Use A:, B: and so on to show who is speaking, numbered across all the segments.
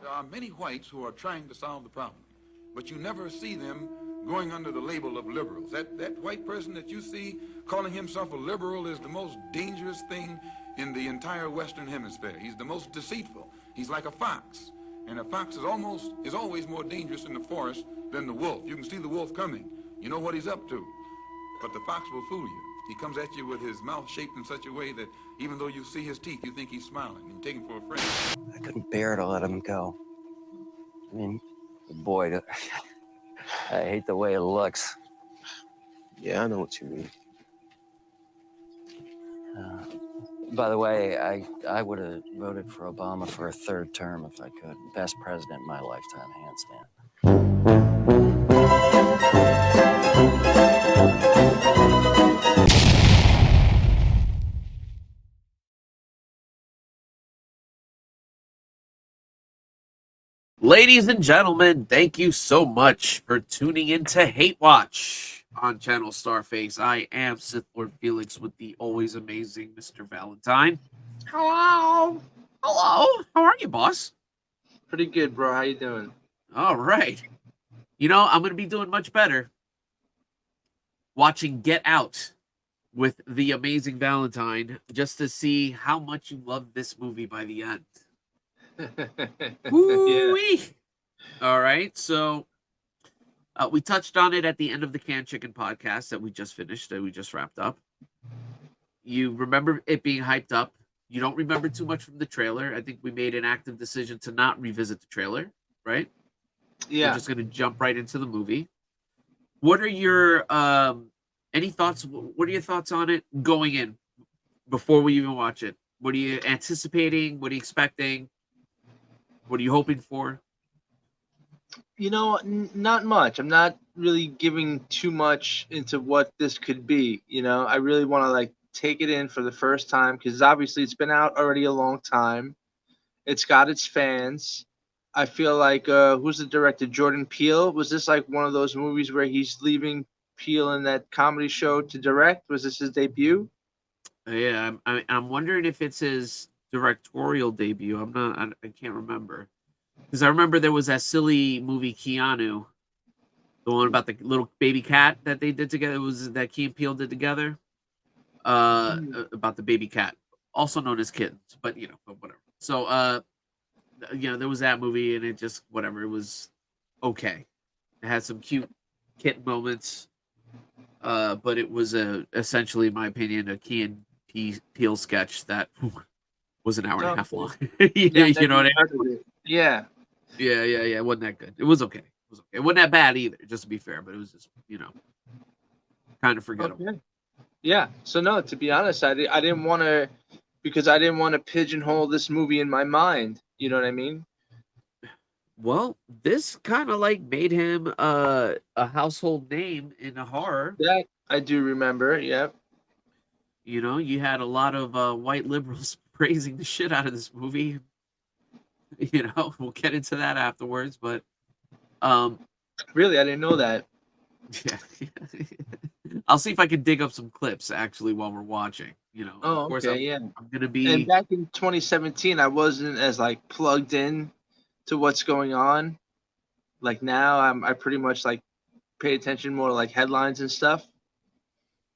A: there are many whites who are trying to solve the problem, but you never see them going under the label of liberals. That white person that you see calling himself a liberal is the most dangerous thing in the entire Western Hemisphere. He's the most deceitful. He's like a fox, and a fox is always more dangerous in the forest than the wolf. You can see the wolf coming. You know what he's up to, but the fox will fool you. He comes at you with his mouth shaped in such a way that even though you see his teeth, you think he's smiling. You take him for a friend.
B: I couldn't bear to let him go. I mean, boy, I hate the way it looks.
C: Yeah, I know what you mean.
B: By the way, I would have voted for Obama for a third term if I could. Best president in my lifetime, hands down.
D: Ladies and gentlemen, thank you so much for tuning in to Hatewatch on channel Starface. I am SithLordFelix with the always amazing Mr. Valentine.
C: Hello.
D: Hello. How are you, boss?
C: Pretty good, bro. How you doing?
D: All right. You know, I'm going to be doing much better watching Get Out with the amazing Valentine just to see how much you love this movie by the end. Woo-wee. All right, so we touched on it at the end of the Canned Chicken podcast that we just finished, that we just wrapped up. You remember it being hyped up. You don't remember too much from the trailer. I think we made an active decision to not revisit the trailer, right?
C: Yeah.
D: We're just going to jump right into the movie. What are your any thoughts? What are your thoughts on it going in before we even watch it? What are you anticipating? What are you expecting? What are you hoping for?
C: You know, not much. I'm not really giving too much into what this could be. You know, I really want to like take it in for the first time because obviously it's been out already a long time. It's got its fans. I feel like who's the director? Jordan Peele. Was this like one of those movies where he's leaving Peele in that comedy show to direct? Was this his debut?
D: Yeah, I'm wondering if it's his directorial debut. I can't remember, because I remember there was that silly movie Keanu, the one about the little baby cat that they did together. It was that Key and Peele did together, about the baby cat, also known as Kittens, but whatever. So there was that movie, and it just whatever. It was okay. It had some cute kitten moments, but it was essentially, in my opinion, a Key and Peele sketch that was an hour and a half long. You know what I mean?
C: Yeah.
D: Yeah. It wasn't that good. It was okay. It wasn't that bad either, just to be fair, but it was just, kind of forgettable.
C: Okay. Yeah. So no, to be honest, I didn't want to, because I didn't want to pigeonhole this movie in my mind. You know what I mean?
D: Well, this kind of like made him a household name in a horror.
C: That I do remember. Yep.
D: You had a lot of white liberals praising the shit out of this movie. We'll get into that afterwards, but
C: really, I didn't know that.
D: Yeah. I'll see if I can dig up some clips actually while we're watching.
C: Oh,
D: of course,
C: okay,
D: I'm gonna be.
C: And back in 2017, I wasn't as like plugged in to what's going on. Like now, I pretty much like pay attention more to like headlines and stuff.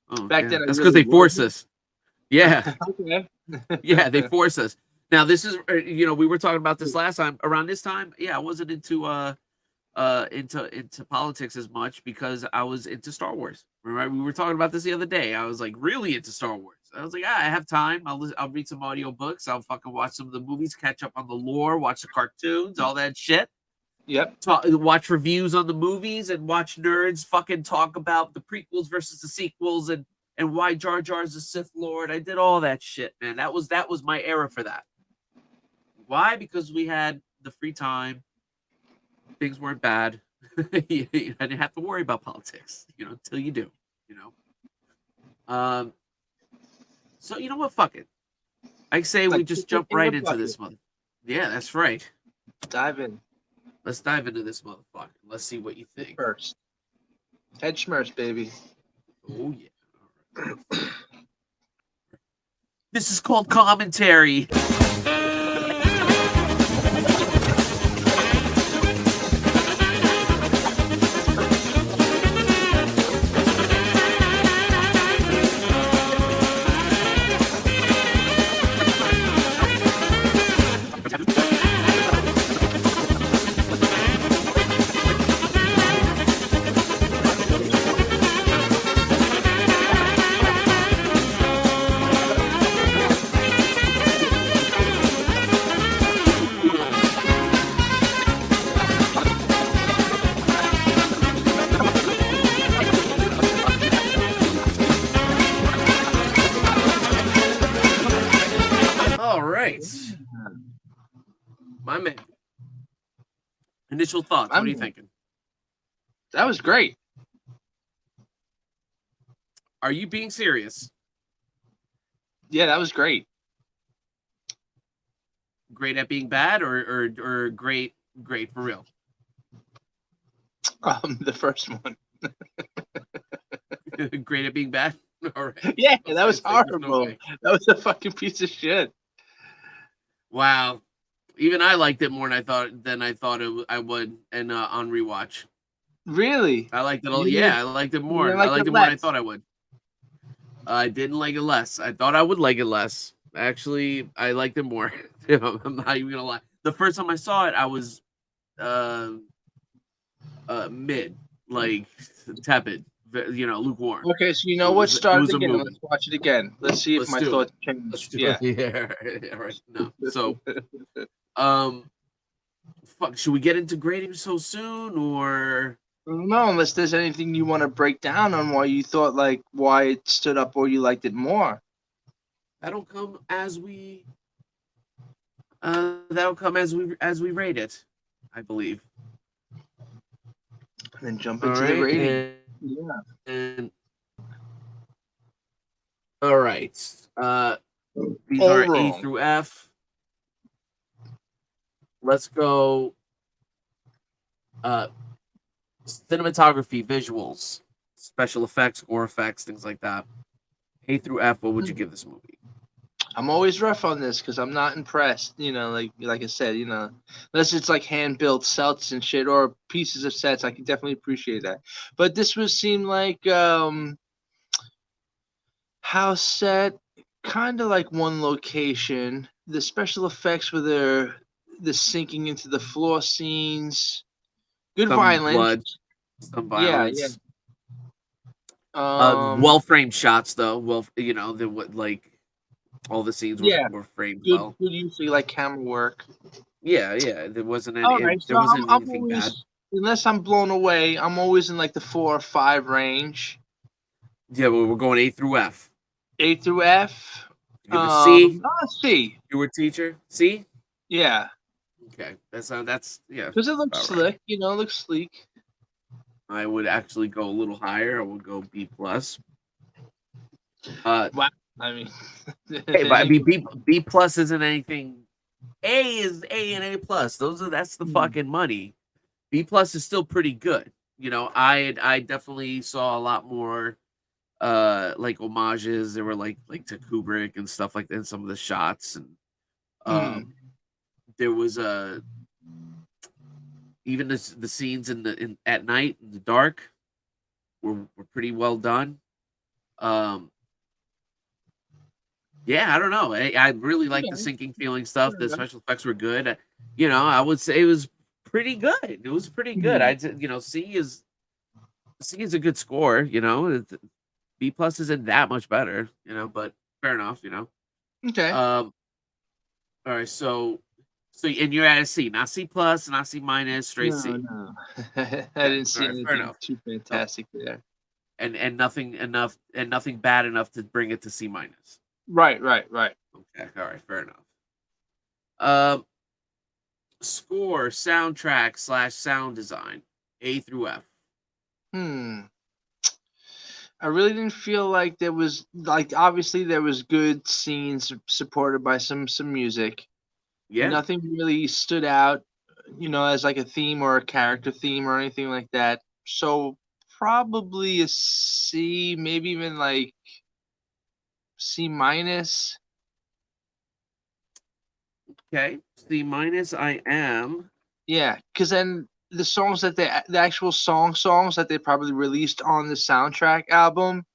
D: Oh,
C: back
D: yeah.
C: then,
D: that's because they force us. Yeah.
C: Okay.
D: Yeah, they force us. Now this is, we were talking about this last time. Around this time, yeah, I wasn't into politics as much because I was into Star Wars. Remember, we were talking about this the other day. I was like really into Star Wars. I was like, I have time. I'll read some audiobooks. I'll fucking watch some of the movies, catch up on the lore, watch the cartoons, all that shit.
C: Yep.
D: Watch reviews on the movies and watch nerds fucking talk about the prequels versus the sequels and why Jar Jar's a Sith Lord. I did all that shit, man. That was my era for that. Why? Because we had the free time. Things weren't bad. I didn't have to worry about politics, until you do, So you know what? Fuck it. I say we just jump right into this one. Yeah, that's right.
C: Dive in.
D: Let's dive into this motherfucker. Let's see what you think.
C: First. Head schmerz, baby.
D: Oh, yeah. All right. This is called commentary. My man. Initial thoughts. What are you thinking?
C: That was great.
D: Are you being serious?
C: Yeah, that was great.
D: Great at being bad, or great for real?
C: The first one.
D: Great at being bad. All right.
C: Yeah, that was
D: Like, there's no
C: horrible.
D: way.
C: That was a fucking piece of shit.
D: Wow. Even I liked it more than I thought I would, and on rewatch.
C: Really?
D: I liked it.
C: You
D: Yeah,
C: didn't-
D: I liked it
C: you
D: more.
C: didn't
D: I
C: like
D: liked
C: it
D: it more than I
C: less?
D: thought I would. I didn't like it less. I thought I would like it less. Actually, I liked it more. I'm not even gonna lie. The first time I saw it, I was mid, like tepid, lukewarm.
C: Okay, so you know
D: It
C: what?
D: was- it
C: Start
D: was
C: it
D: a
C: again.
D: movie.
C: Let's watch it again. Let's see if
D: Let's
C: my
D: do it.
C: thoughts
D: Let's
C: change.
D: do
C: Yeah.
D: it. Yeah, right. No. So, fuck. Should we get into grading so soon, or?
C: No, unless there's anything you want to break down on why you thought why it stood up or you liked it more.
D: That'll come as we rate it, I believe.
C: And then jump
D: All
C: into
D: right,
C: the rating. Yeah.
D: and all right. These
C: All
D: are A
C: wrong.
D: through F. Let's go. Cinematography, visuals, special effects, gore effects, things like that. A through F. What would you give this movie?
C: I'm always rough on this because I'm not impressed. Like I said, unless it's like hand built sets and shit or pieces of sets, I can definitely appreciate that. But this seemed like house set, kind of like one location. The special effects were the sinking into the floor scenes. Good
D: Some
C: violence.
D: blood, some violence.
C: Yeah.
D: Well framed shots, though. Well, like all the scenes were framed
C: good,
D: well.
C: good usually like camera work.
D: Yeah. There wasn't any.
C: All right,
D: There
C: so
D: wasn't
C: I'm
D: anything
C: always,
D: bad.
C: unless I'm blown away, I'm always in like the 4 or 5 range.
D: Yeah, well, we're going A through F.
C: A through F.
D: You give a C.
C: C.
D: You were a teacher. C.
C: Yeah,
D: Okay, that's yeah.
C: because it looks
D: about
C: slick.
D: right.
C: It looks sleek.
D: I would actually go a little higher. I would go B plus.
C: Wow. I mean,
D: Hey, but I mean B plus isn't anything. A is A and A plus. That's the fucking money. B plus is still pretty good. I definitely saw a lot more like homages. There were like to Kubrick and stuff like that in some of the shots, and there was even the scenes at night in the dark were pretty well done. Yeah, I don't know. I really like the sinking feeling stuff. The special effects were good. I would say it was pretty good. It was pretty good. C is a good score. B plus isn't that much better. But fair enough.
C: okay.
D: All right. So and you're at a C, not C plus, not C minus, straight C.
C: No. I didn't see
D: All right, fair
C: anything
D: enough.
C: too fantastic there.
D: And nothing bad enough to bring it to C minus.
C: Right.
D: Okay, all right, fair enough. Score, soundtrack / sound design, A through F.
C: I really didn't feel like there was obviously there was good scenes supported by some music.
D: Yeah.
C: Nothing really stood out, as like a theme or a character theme or anything like that. So probably a C, maybe even like C minus.
D: Okay, C minus. I am.
C: Yeah, because then the songs the actual songs that they probably released on the soundtrack album,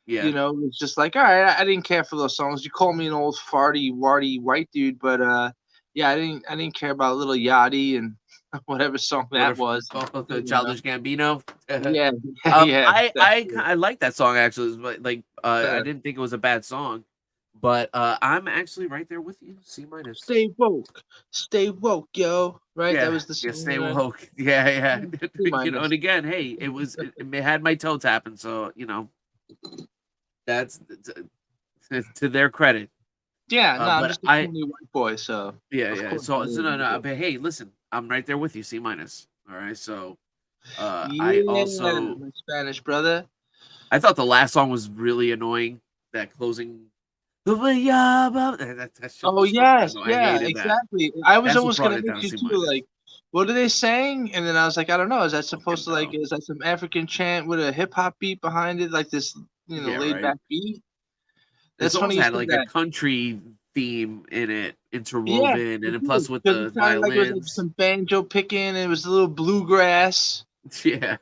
D: Yeah.
C: it's just like, all right, I didn't care for those songs. You call me an old farty warty white dude, but yeah, I didn't care about Little Yachty and whatever song that was.
D: The Childish Gambino.
C: Yeah,
D: I like that song actually. Like I didn't think it was a bad song, but I'm actually right there with you. C minus.
C: Stay woke, yo. Right,
D: Yeah,
C: that was the song.
D: yeah, stay woke. Yeah.
C: C-minus.
D: And again, hey, it had my toe tapping, so that's to their credit.
C: Yeah, no, I'm
D: But
C: just a corny white boy, so
D: yeah,
C: of
D: yeah.
C: course.
D: So no. But hey, listen, I'm right there with you. C minus. All right. So, I
C: Yeah,
D: also
C: my Spanish brother.
D: I thought the last song was really annoying. That closing. That shit
C: Oh
D: was fucking
C: yes,
D: annoying. I
C: yeah,
D: hated that.
C: exactly. I was
D: That's what
C: almost
D: brought
C: gonna
D: it down
C: ask
D: to
C: you
D: C
C: too,
D: minus.
C: like, what are they saying? And then I was like, I don't know. Is that supposed
D: Fucking
C: to like,
D: no.
C: is that some African chant with a hip hop beat behind it, like this,
D: Yeah,
C: laid back
D: right.
C: beat?
D: This
C: That's funny
D: almost
C: you
D: had
C: said
D: like a
C: that.
D: country theme in it,
C: Yeah,
D: interwoven, and
C: it
D: then plus
C: did
D: with
C: because it
D: the
C: sounded like it was like
D: violins.
C: some banjo picking. And it was a little bluegrass,
D: Yeah.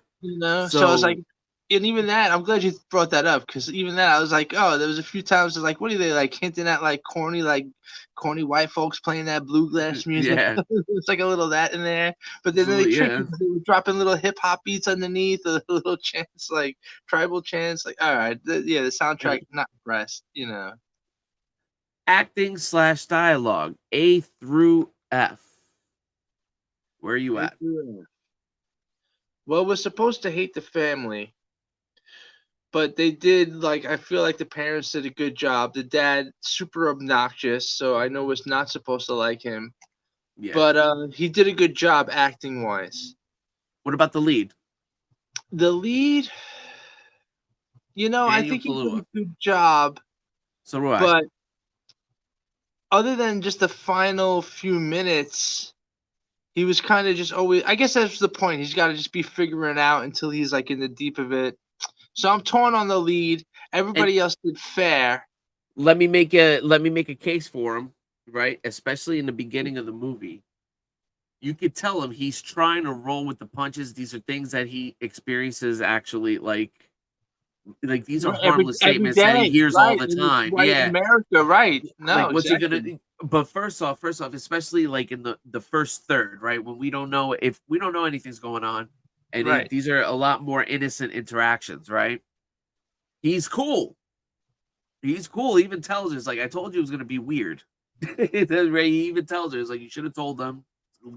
C: So I was like,
D: So
C: and even that, I'm glad you brought that up because even that, I was like, oh, there was a few times I was like, what are they like hinting at like corny white folks playing that bluegrass music?
D: yeah,
C: It's like a little of that in there, but then they
D: absolutely,
C: tricked
D: yeah.
C: you 'cause they were dropping little hip hop beats underneath, a little chants like tribal chants. Like, all right, yeah, the soundtrack not impressed.
D: Acting slash dialogue, A through F. Where are you
C: Hey,
D: at?
C: yeah. Well, we're supposed to hate the family, but they did like I feel like the parents did a good job. The dad super obnoxious, so I know was not supposed to like him.
D: Yeah.
C: But he did a good job acting wise.
D: What about the lead?
C: The lead, I
D: Daniel
C: think he did a
D: Kaluuya.
C: good job,
D: So do I.
C: but other than just the final few minutes, he was kind of just always. I guess that's the point. He's got to just be figuring it out until he's like in the deep of it. So I'm torn on the lead.
D: And
C: Everybody else did fair.
D: let me make a case for him, right? Especially in the beginning of the movie. You could tell him he's trying to roll with the punches. These are things that he experiences actually like these are
C: Right, every
D: harmless
C: every
D: statements that he
C: day,
D: hears all
C: right?
D: the
C: In this
D: time.
C: white
D: Yeah.
C: America, right? No,
D: Like what's he gonna
C: exactly.
D: but first off, especially like in the first third, right? When we don't know anything's going on, and
C: Right.
D: these are a lot more innocent interactions, right? He's cool. He's cool. He even tells us, like, I told you it was gonna be weird. Right? He even tells her, like, you should have told them,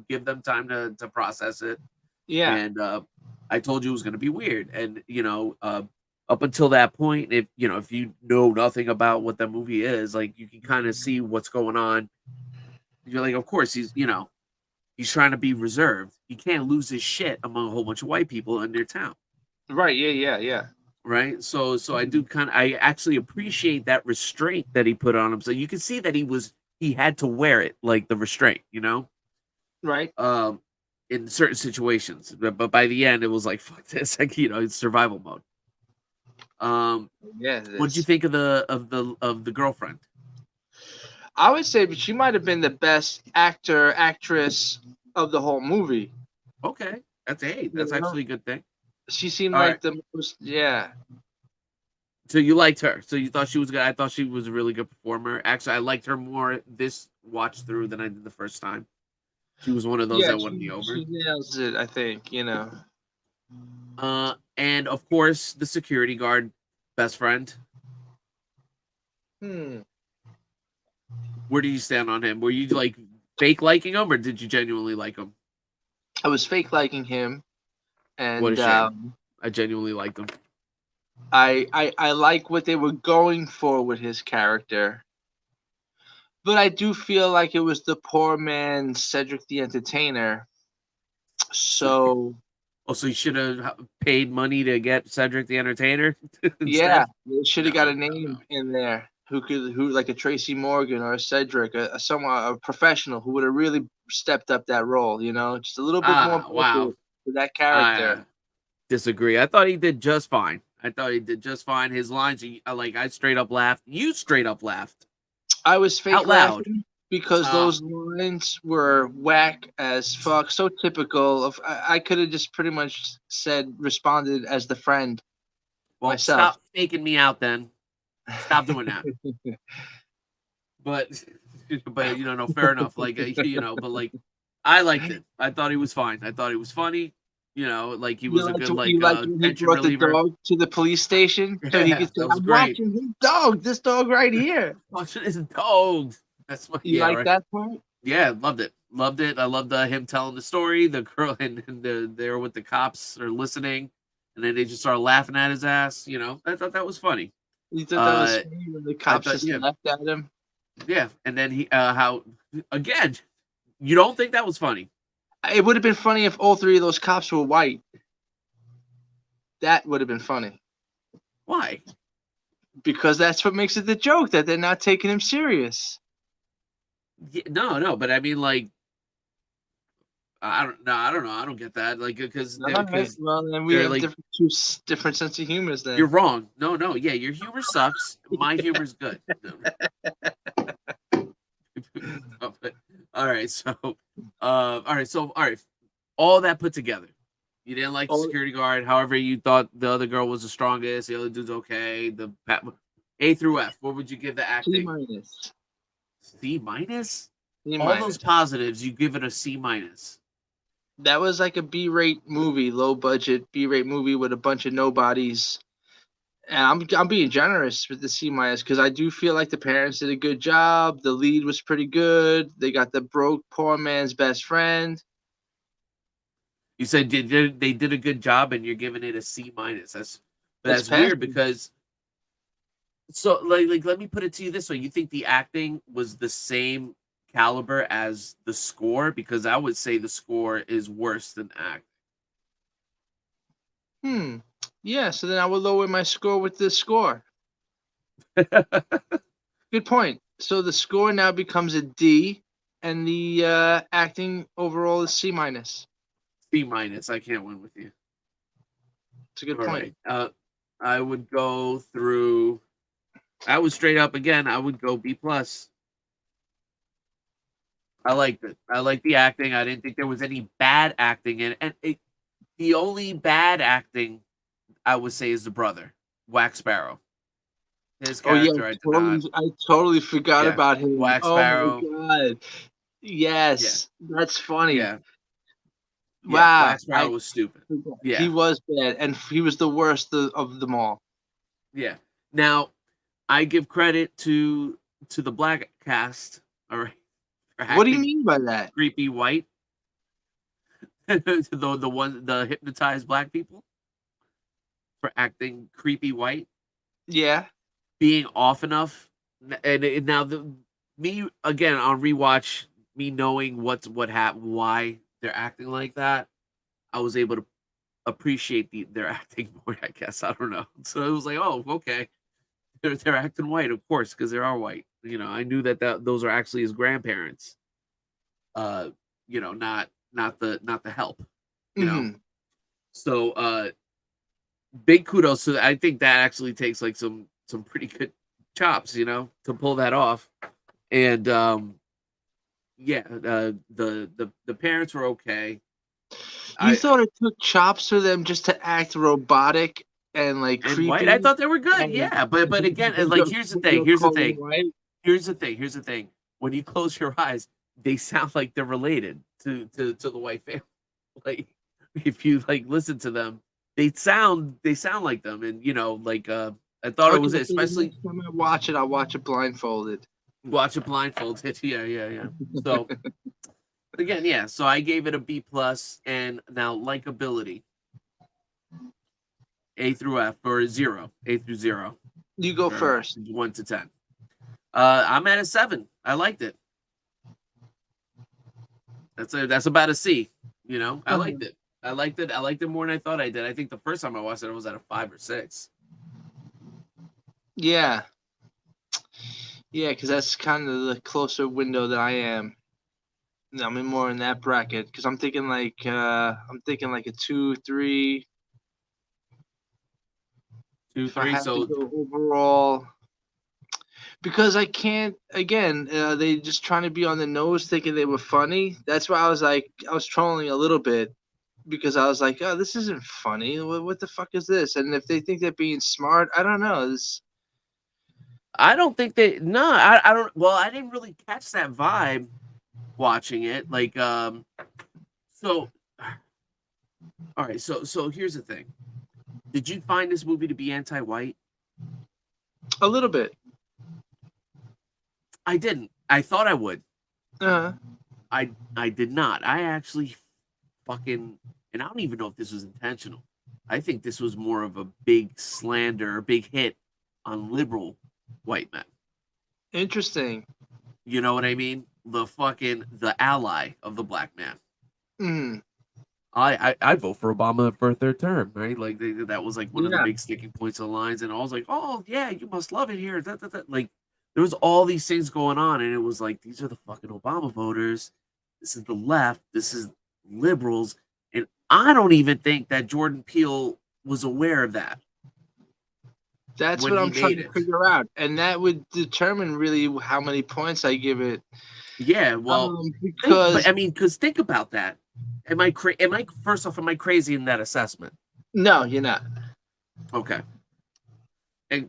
D: give them time to process it.
C: Yeah.
D: And I told you it was gonna be weird. And up until that point, if you know nothing about what the movie is, like you can kind of see what's going on. You're like, of course he's trying to be reserved. He can't lose his shit among a whole bunch of white people in their town.
C: Right. Yeah. Yeah. Yeah.
D: Right. So I actually appreciate that restraint that he put on him. So you can see that he had to wear it, like the restraint.
C: Right.
D: Um in certain situations. But by the end it was like fuck this, like it's survival mode. Um
C: Yeah.
D: what did you think of the girlfriend?
C: I would say, but she might have been the best actress of the whole movie.
D: Okay.
C: You
D: That's
C: know,
D: actually a good thing.
C: she seemed
D: All right.
C: like the most. Yeah.
D: So you liked her. So you thought she was good. I thought she was a really good performer. Actually, I liked her more this watch through than I did the first time. She was one of those
C: Yeah.
D: that won me over.
C: She nails it. I think.
D: And of course, the security guard, best friend.
C: Hmm.
D: Where do you stand on him? Were you like fake liking him, or did you genuinely like him?
C: I was fake liking him,
D: What a
C: and
D: shame. I genuinely liked him.
C: I like what they were going for with his character. But I do feel like it was the poor man Cedric the Entertainer. So
D: Oh, so you should have paid money to get Cedric the Entertainer
C: yeah,
D: instead?
C: they should have got a
D: No, no,
C: name
D: no.
C: in there who like a Tracy Morgan or a Cedric, a professional who would have really stepped up that role. Just a little bit more
D: Wow.
C: budget for that
D: I
C: character.
D: disagree. I thought he did just fine. His lines, I straight up laughed. You straight up laughed
C: I was fake
D: out loud.
C: laughing because
D: Uh,
C: those lines were whack as fuck. So typical of. I could have just pretty much responded as the friend
D: well,
C: myself.
D: stop faking me out then. Stop doing that. But, no, fair enough. But like, I liked it. I thought he was fine. I thought he was funny. Like he was a good
C: You liked when he
D: tension
C: brought the
D: reliever.
C: dog to the police station so he
D: Yeah,
C: could say,
D: that was
C: "I'm
D: great.
C: watching his dog. This dog right here."
D: Watching his dog. That's what.
C: You
D: Yeah,
C: like
D: right.
C: that part?
D: Yeah, loved it. Loved it. I loved him telling the story. The girl and they're with the cops are listening, and then they just start laughing at his ass. I thought that was funny.
C: You thought that was
D: Uh,
C: funny when the
D: I
C: cops
D: thought,
C: just
D: yeah,
C: laughed at him?
D: Yeah, and then he how again? You don't think that was funny?
C: It would have been funny if all three of those cops were white. That would have been funny
D: Why?
C: because that's what makes it the joke that they're not taking him serious.
D: No, but I mean, like, I don't know. I don't know. I don't get that. Like, because
C: All right. Well, then we
D: they're
C: have
D: like,
C: different sense of humors then.
D: you're wrong. No. Yeah, your humor sucks. My humor's good. No. No, but, all right. So, all right. All that put together, you didn't like the security guard. However, you thought the other girl was the strongest. The other dude's okay. A through F. What would you give the acting?
C: C minus.
D: C minus.
C: C
D: All
C: minus.
D: those positives, you give it a C minus.
C: That was like a B-rate movie, low budget B-rate movie with a bunch of nobodies. And I'm being generous with the C minus because I do feel like the parents did a good job. The lead was pretty good. They got the broke poor man's best friend.
D: You said they did a good job, and you're giving it a C minus. That's
C: It's
D: weird
C: passing.
D: because so like let me put it to you this way: you think the acting was the same caliber as the score? Because I would say the score is worse than act.
C: Yeah, so then I would lower my score with the score. Good point. So the score now becomes a D, and the acting overall is C minus.
D: C minus. I can't win with you.
C: It's a good
D: All
C: point.
D: right. I would go through. I would straight up again. I would go B plus. I liked it. I liked the acting. I didn't think there was any bad acting in it. And the only bad acting I would say is the brother, Wax Sparrow. His character,
C: I totally forgot
D: Yeah,
C: about him.
D: Wax
C: Oh
D: Sparrow.
C: my god. Yes, that's funny.
D: Yeah.
C: Wow.
D: Wax Sparrow was stupid. Yeah.
C: He was bad, and he was the worst of them all.
D: Yeah. Now, I give credit to the black cast. All right.
C: What do you mean by that?
D: Creepy white. the hypnotized black people for acting creepy white.
C: Yeah.
D: Being off enough, and now me again on rewatch, me knowing what happened, why they're acting like that, I was able to appreciate their acting more. I guess I don't know. So it was like, oh, okay, they're acting white, of course, because they are white. You know, I knew that those are actually his grandparents. Not the help. You know, so big kudos to. I think that actually takes like some pretty good chops, to pull that off. And the parents were okay.
C: You thought it took chops for them just to act robotic and like creepy?
D: White? I thought they were good, yeah. But again, like here's the thing. When you close your eyes, they sound like they're related to the white family. Like if you like listen to them, they sound like them, and I thought it was it, especially
C: next time I watch it, I'll watch it blindfolded.
D: Watch it blindfolded. Yeah. So again, yeah. So I gave it a B plus, and now likability, A through F or 0, A through 0.
C: You go first.
D: 1 to 10. I'm at a 7. I liked it. That's about a C. I liked it. I liked it more than I thought I did. I think the first time I watched it, I was at a 5 or 6.
C: Yeah. Yeah, because that's kind of the closer window that I am. I'm more in that bracket because I'm thinking like a 2, 3.
D: 2, 3. So
C: overall, because I can't. Again, they just trying to be on the nose, thinking they were funny. That's why I was trolling a little bit because I was like, oh, this isn't funny. What the fuck is this? And if they think they're being smart, I don't know.
D: I don't think they. No, I don't. Well, I didn't really catch that vibe watching it. Like, so. All right, so here's the thing. Did you find this movie to be anti-white?
C: A little bit.
D: I didn't. I thought I would.
C: Uh-huh.
D: I did not. I actually fucking, and I don't even know if this was intentional. I think this was more of a big slander, a big hit on liberal white men.
C: Interesting.
D: You know what I mean? The ally of the black man.
C: Mm,
D: I'd vote for Obama for a third term, right? Like that was like one of the
C: yeah.
D: big sticking points of the lines, and I was like, oh yeah, you must love it here. Like there was all these things going on, and it was like these are the fucking Obama voters. This is the left. This is liberals, and I don't even think that Jordan Peele was aware of that
C: That's
D: when
C: what
D: he
C: I'm trying
D: made
C: to
D: it.
C: figure out, and that would determine really how many points I give it.
D: Yeah, well,
C: Because
D: because think about that. Am I first off, am I crazy in that assessment?
C: no, you're not.
D: Okay.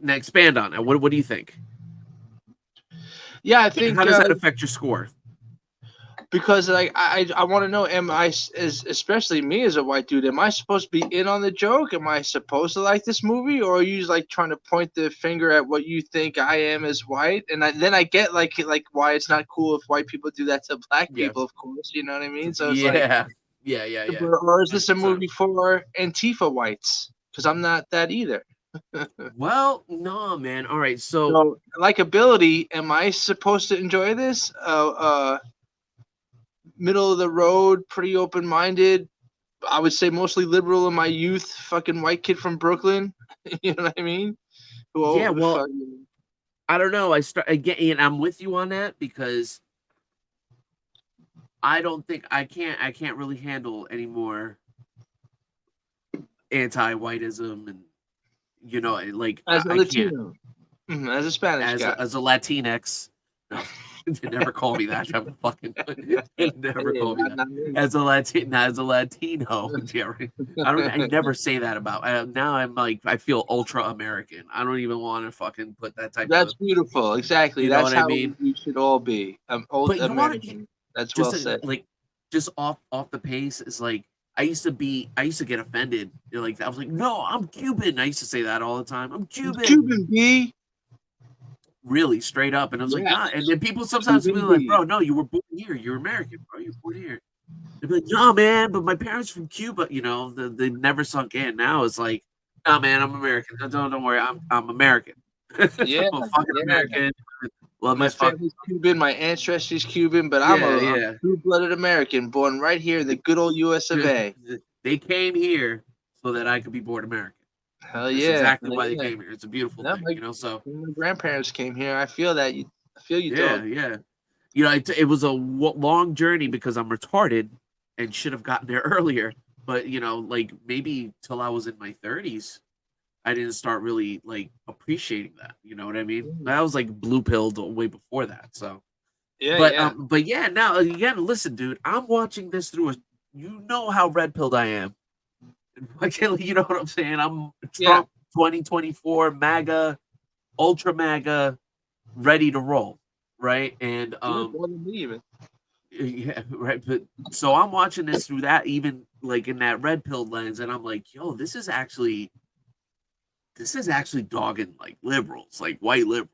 D: Now expand on it. What do you think?
C: Yeah, I think
D: How does that affect your score?
C: because like I want to know, am I as especially me as a white dude, am I supposed to be in on the joke? Am I supposed to like this movie, or are you just like trying to point the finger at what you think I am as white? And then I get like why it's not cool if white people do that to black
D: Yeah.
C: people, of course. You know what I mean? So it's like,
D: Yeah. Yeah.
C: or is this a
D: 100%.
C: movie for Antifa whites? Because I'm not that either.
D: Well, no, man. All right. So,
C: So likability, am I supposed to enjoy this? Middle of the road, pretty open minded. I would say mostly liberal in my youth. Fucking white kid from Brooklyn. You know what I mean?
D: yeah,
C: Who
D: well, I don't know. I start again, and I'm with you on that because I don't think I can't really handle any more anti-whiteism and like
C: as a
D: I can't
C: Latino, as a Spanish guy.
D: as a Latinx. No, they never call me that. I'm fucking. They never
C: Hey,
D: call me that.
C: not me.
D: As a Latino, Jerry. I never say that about. Now I'm like I feel ultra American. I don't even want to fucking put that type
C: That's
D: of.
C: beautiful. Exactly.
D: You know
C: That's
D: what I
C: how
D: mean?
C: we should all be. Old
D: But you want to
C: American. That's well
D: just
C: said.
D: like just off the pace is like I used to get offended. Like I was like, no, I'm Cuban. I used to say that all the time. I'm Cuban.
C: Cuban B.
D: Really straight up. And I was like, nah.
C: Yes.
D: And then people sometimes be
C: Cuban
D: like,
C: B.
D: bro, no, you were born here. You're American, bro. You're born here. They'd be like, no, man, but my parents from Cuba, they never sunk in. Now it's like, no, man, I'm American. Don't worry, I'm American.
C: Yeah.
D: I'm a fucking
C: Yeah.
D: American. Love
C: My
D: this fuck.
C: family's Cuban. My ancestry's Cuban, but I'm
D: Yeah,
C: a
D: yeah.
C: true-blooded American, born right here in the good old U.S. of A.
D: They came here so that I could be born American.
C: Hell
D: That's
C: yeah.
D: exactly
C: Hell
D: why they
C: yeah.
D: came here. It's a beautiful
C: No,
D: thing, So
C: when my grandparents came here. I feel that. I feel you,
D: yeah,
C: dog.
D: yeah. It was a long journey because I'm retarded and should have gotten there earlier. But like maybe till I was in my 30s, I didn't start really like appreciating that. You know what I mean? I was like blue pilled way before that. So,
C: Yeah,
D: but
C: yeah.
D: but yeah. Now again, listen, dude. I'm watching this through a. You know how red pilled I am. You know what I'm saying? I'm Trump 2024 MAGA, ultra MAGA, ready to roll, right? And
C: More than me even.
D: yeah, right. But so I'm watching this through that, even like in that red pill lens, and I'm like, yo, this is actually dogging like liberals, like white liberals.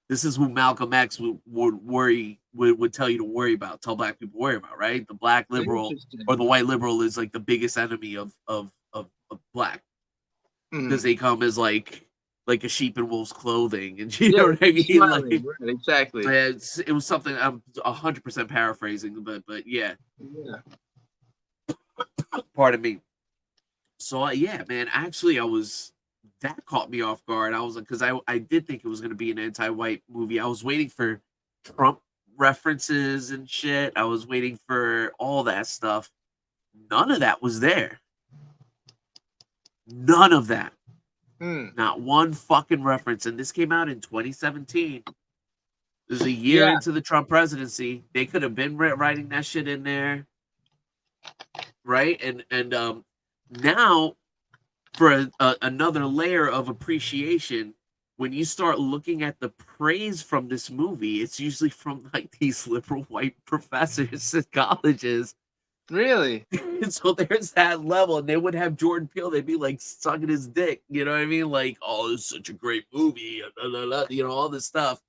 D: This is who Malcolm X would tell you to worry about, tell black people to worry about, right? The black liberal or the white liberal is like the biggest enemy of black because they come as like a sheep in wolf's clothing, and you know what I mean?
C: Smiling, right, exactly.
D: It was something I'm 100% paraphrasing, but yeah. Pardon me. So yeah, man. Actually, that caught me off guard. I was like, because I did think it was going to be an anti-white movie. I was waiting for Trump references and shit. I was waiting for all that stuff. None of that was there. None of that. Not one fucking reference. And this came out in 2017. This is a year into the Trump presidency. They could have been writing that shit in there, right? And now, for another layer of appreciation, when you start looking at the praise from this movie, it's usually from like these liberal white professors at colleges.
C: Really?
D: And so there's that level, and they would have Jordan Peele. They'd be like sucking his dick. You know what I mean? Like, oh, it's such a great movie. Blah, blah, blah, all this stuff.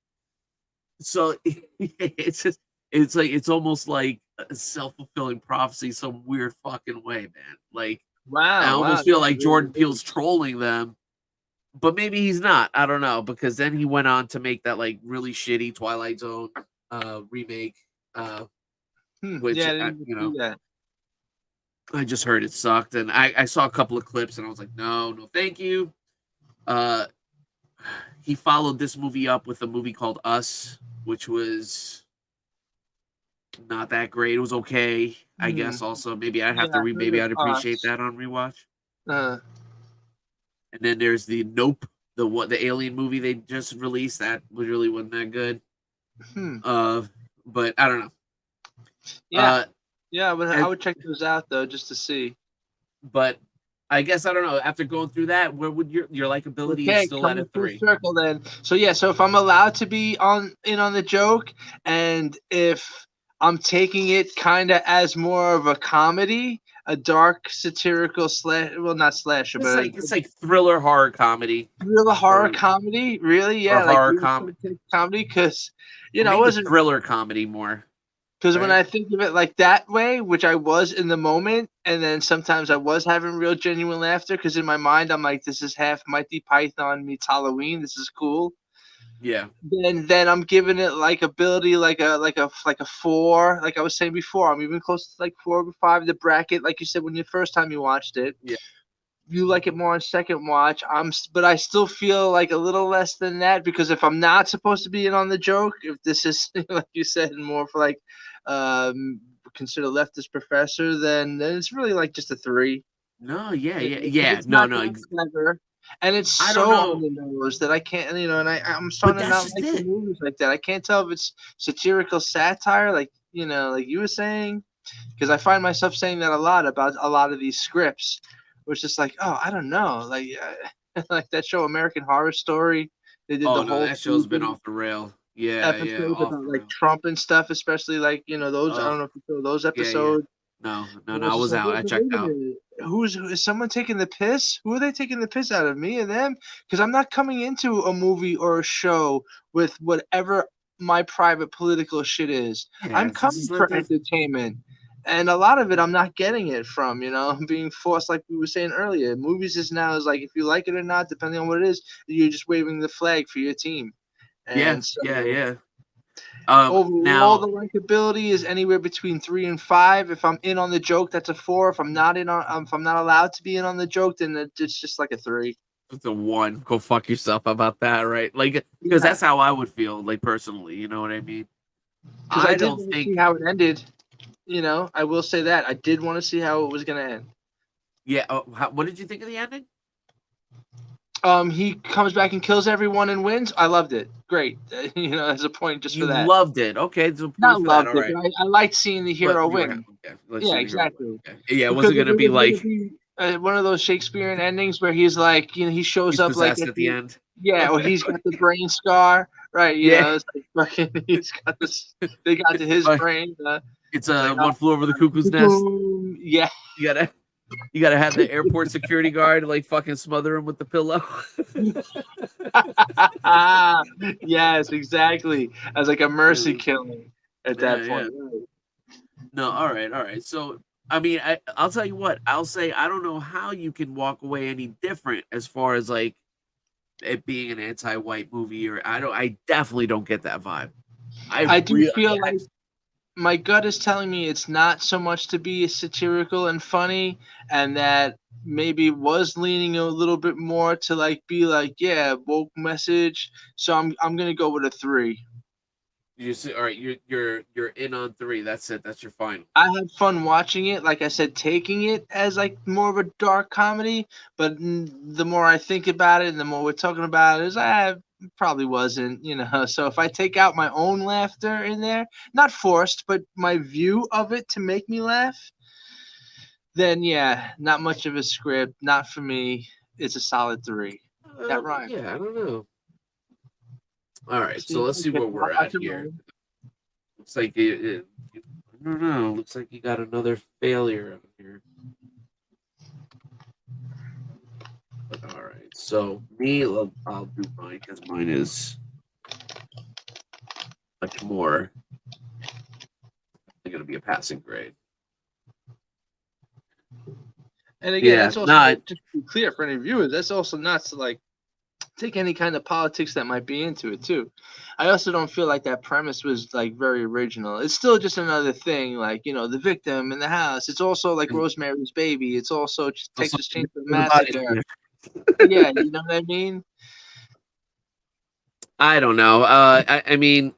D: So it's almost like a self-fulfilling prophecy, some weird fucking way, man. Like,
C: wow,
D: I almost feel like Jordan Peele's trolling them but maybe he's not. I don't know, because then he went on to make that like really shitty Twilight Zone remake, which
C: Yeah, I didn't even
D: you know,
C: see that.
D: I just heard it sucked, and I saw a couple of clips, and I was like, no, thank you. He followed this movie up with a movie called Us, which was not that great. It was okay, I
C: Hmm.
D: guess. Also, maybe I'd have
C: Yeah,
D: to
C: I heard
D: maybe
C: of
D: I'd appreciate
C: Us.
D: that on rewatch.
C: Uh,
D: And then there's the Nope, the Alien movie they just released. That really wasn't that good.
C: hmm.
D: But I don't know.
C: Yeah,
D: Uh,
C: yeah, but I
D: and,
C: would check those out though just to see.
D: but I guess I don't know. After going through that, where would your likability is
C: Okay,
D: still at a
C: coming full
D: 3?
C: circle then. So yeah, so if I'm allowed to be on the joke, and if I'm taking it kind of as more of a comedy, a dark satirical slash, well not slasher, but
D: It's like thriller horror comedy
C: real horror
D: or
C: comedy, really,
D: or
C: yeah, like
D: horror
C: real
D: comedy
C: comedy, because
D: or
C: it
D: maybe
C: wasn't.
D: thriller comedy more,
C: Because when
D: right?
C: I think of it like that way, which I was in the moment, and then sometimes I was having real genuine laughter, because in my mind I'm like, this is half Mighty Python meets Halloween. This is cool.
D: Yeah.
C: Then I'm giving it like ability, like a 4. Like I was saying before, I'm even close to like 4 or 5. The bracket, like you said, when the first time you watched it,
D: Yeah.
C: you like it more on second watch. But I still feel like a little less than that, because if I'm not supposed to be in on the joke, if this is like you said, more for like consider leftist professor, then it's really like just a 3.
D: No, yeah,
C: Because
D: yeah.
C: it's
D: No,
C: not
D: no.
C: that clever, and it's
D: I don't
C: so on
D: know,
C: the nose that I can't, and I'm
D: but
C: starting to
D: that's
C: not
D: just
C: like the
D: it.
C: movies like that. I can't tell if it's satirical satire, like like you were saying, because I find myself saying that a lot about a lot of these scripts, where it's just like, oh, I don't know, like like that show American Horror Story. They did
D: Oh
C: the
D: no,
C: whole
D: that show's been
C: season
D: off the rail. Yeah,
C: episodes
D: off
C: about
D: the
C: like
D: rail.
C: Trump and stuff, especially like those. I
D: Oh,
C: don't know if you saw those
D: yeah.
C: episodes.
D: No,
C: It's
D: I
C: just
D: was
C: like,
D: out. I
C: wait
D: checked
C: a
D: out.
C: minute. Is someone taking the piss? Who are they taking the piss out of, me or them? Because I'm not coming into a movie or a show with whatever my private political shit is.
D: Yeah,
C: I'm
D: this is
C: coming
D: not
C: for
D: that.
C: entertainment. And a lot of it I'm not getting it from, I'm being forced, like we were saying earlier. Movies is now is like, if you like it or not, depending on what it is, you're just waving the flag for your team.
D: Yeah,
C: And so
D: yeah.
C: overall,
D: Now
C: the likability is anywhere between 3 and 5. If I'm in on the joke, that's a 4. If I'm not if I'm not allowed to be in on the joke, then it's just like a 3.
D: it's a 1. Go fuck yourself about that, right? Like, because
C: Yeah,
D: that's how I would feel, like personally. You know what I mean?
C: because I
D: I
C: did
D: don't
C: want to see
D: think.
C: how it ended. I will say that I did want to see how it was gonna end.
D: Yeah. What did you think of the ending?
C: He comes back and kills everyone and wins. I loved it. Great. As a point just for
D: You
C: that.
D: loved it. Okay, there's a point
C: Not
D: for that.
C: loved
D: All
C: it,
D: right.
C: but I liked seeing the
D: But
C: hero
D: you were
C: win.
D: okay. Let's
C: Yeah,
D: see the hero win.
C: exactly.
D: Okay. Yeah, it
C: Because
D: wasn't
C: if
D: gonna
C: it
D: be
C: was gonna
D: like
C: be one of those Shakespearean endings where he's like, he shows
D: he's
C: up like
D: possessed
C: at
D: at the
C: the
D: end.
C: yeah, or he's got the brain scar, right?
D: Yeah.
C: It's like fucking, he's got this. They got to his brain.
D: It's
C: It's like,
D: One Flew Over the Cuckoo's Nest.
C: boom, yeah.
D: You gotta you gotta have the airport security guard like fucking smother him with the pillow.
C: Yes, exactly. As like a mercy
D: Yeah,
C: killing at that
D: yeah.
C: point. Right.
D: No, all right. So I mean, I'll tell you what. I'll say I don't know how you can walk away any different as far as like it being an anti-white movie, or I definitely don't get that vibe.
C: I do feel like my gut is telling me it's not so much to be satirical and funny, and that maybe was leaning a little bit more to like be like, yeah, woke message. So I'm gonna go with a 3.
D: you see, all right. You're in on 3. That's it. That's your final.
C: I had fun watching it. Like I said, taking it as like more of a dark comedy. But the more I think about it, and the more we're talking about it, is probably wasn't. So if I take out my own laughter in there, not forced, but my view of it to make me laugh, then yeah, not much of a script. Not for me. It's a solid 3. That rhyme.
D: Yeah, I don't know. All right, so
C: See,
D: let's see
C: okay,
D: where
C: I'll
D: we're
C: watch
D: at
C: it
D: here.
C: mine.
D: Looks like I don't know. Looks like you got another failure out here. But all right, so me, I'll do mine because mine is much more. Going to be a passing grade.
C: And again,
D: Yeah,
C: that's also
D: not
C: just to be clear for any viewers. That's also not to like take any kind of politics that might be into it too. I also don't feel like that premise was like very original. It's still just another thing, like the victim in the house. It's also like Rosemary's Baby. It's also
D: Also,
C: Texas Chainsaw
D: everybody's
C: Massacre.
D: there.
C: Yeah, you know what I mean.
D: I don't know. I mean,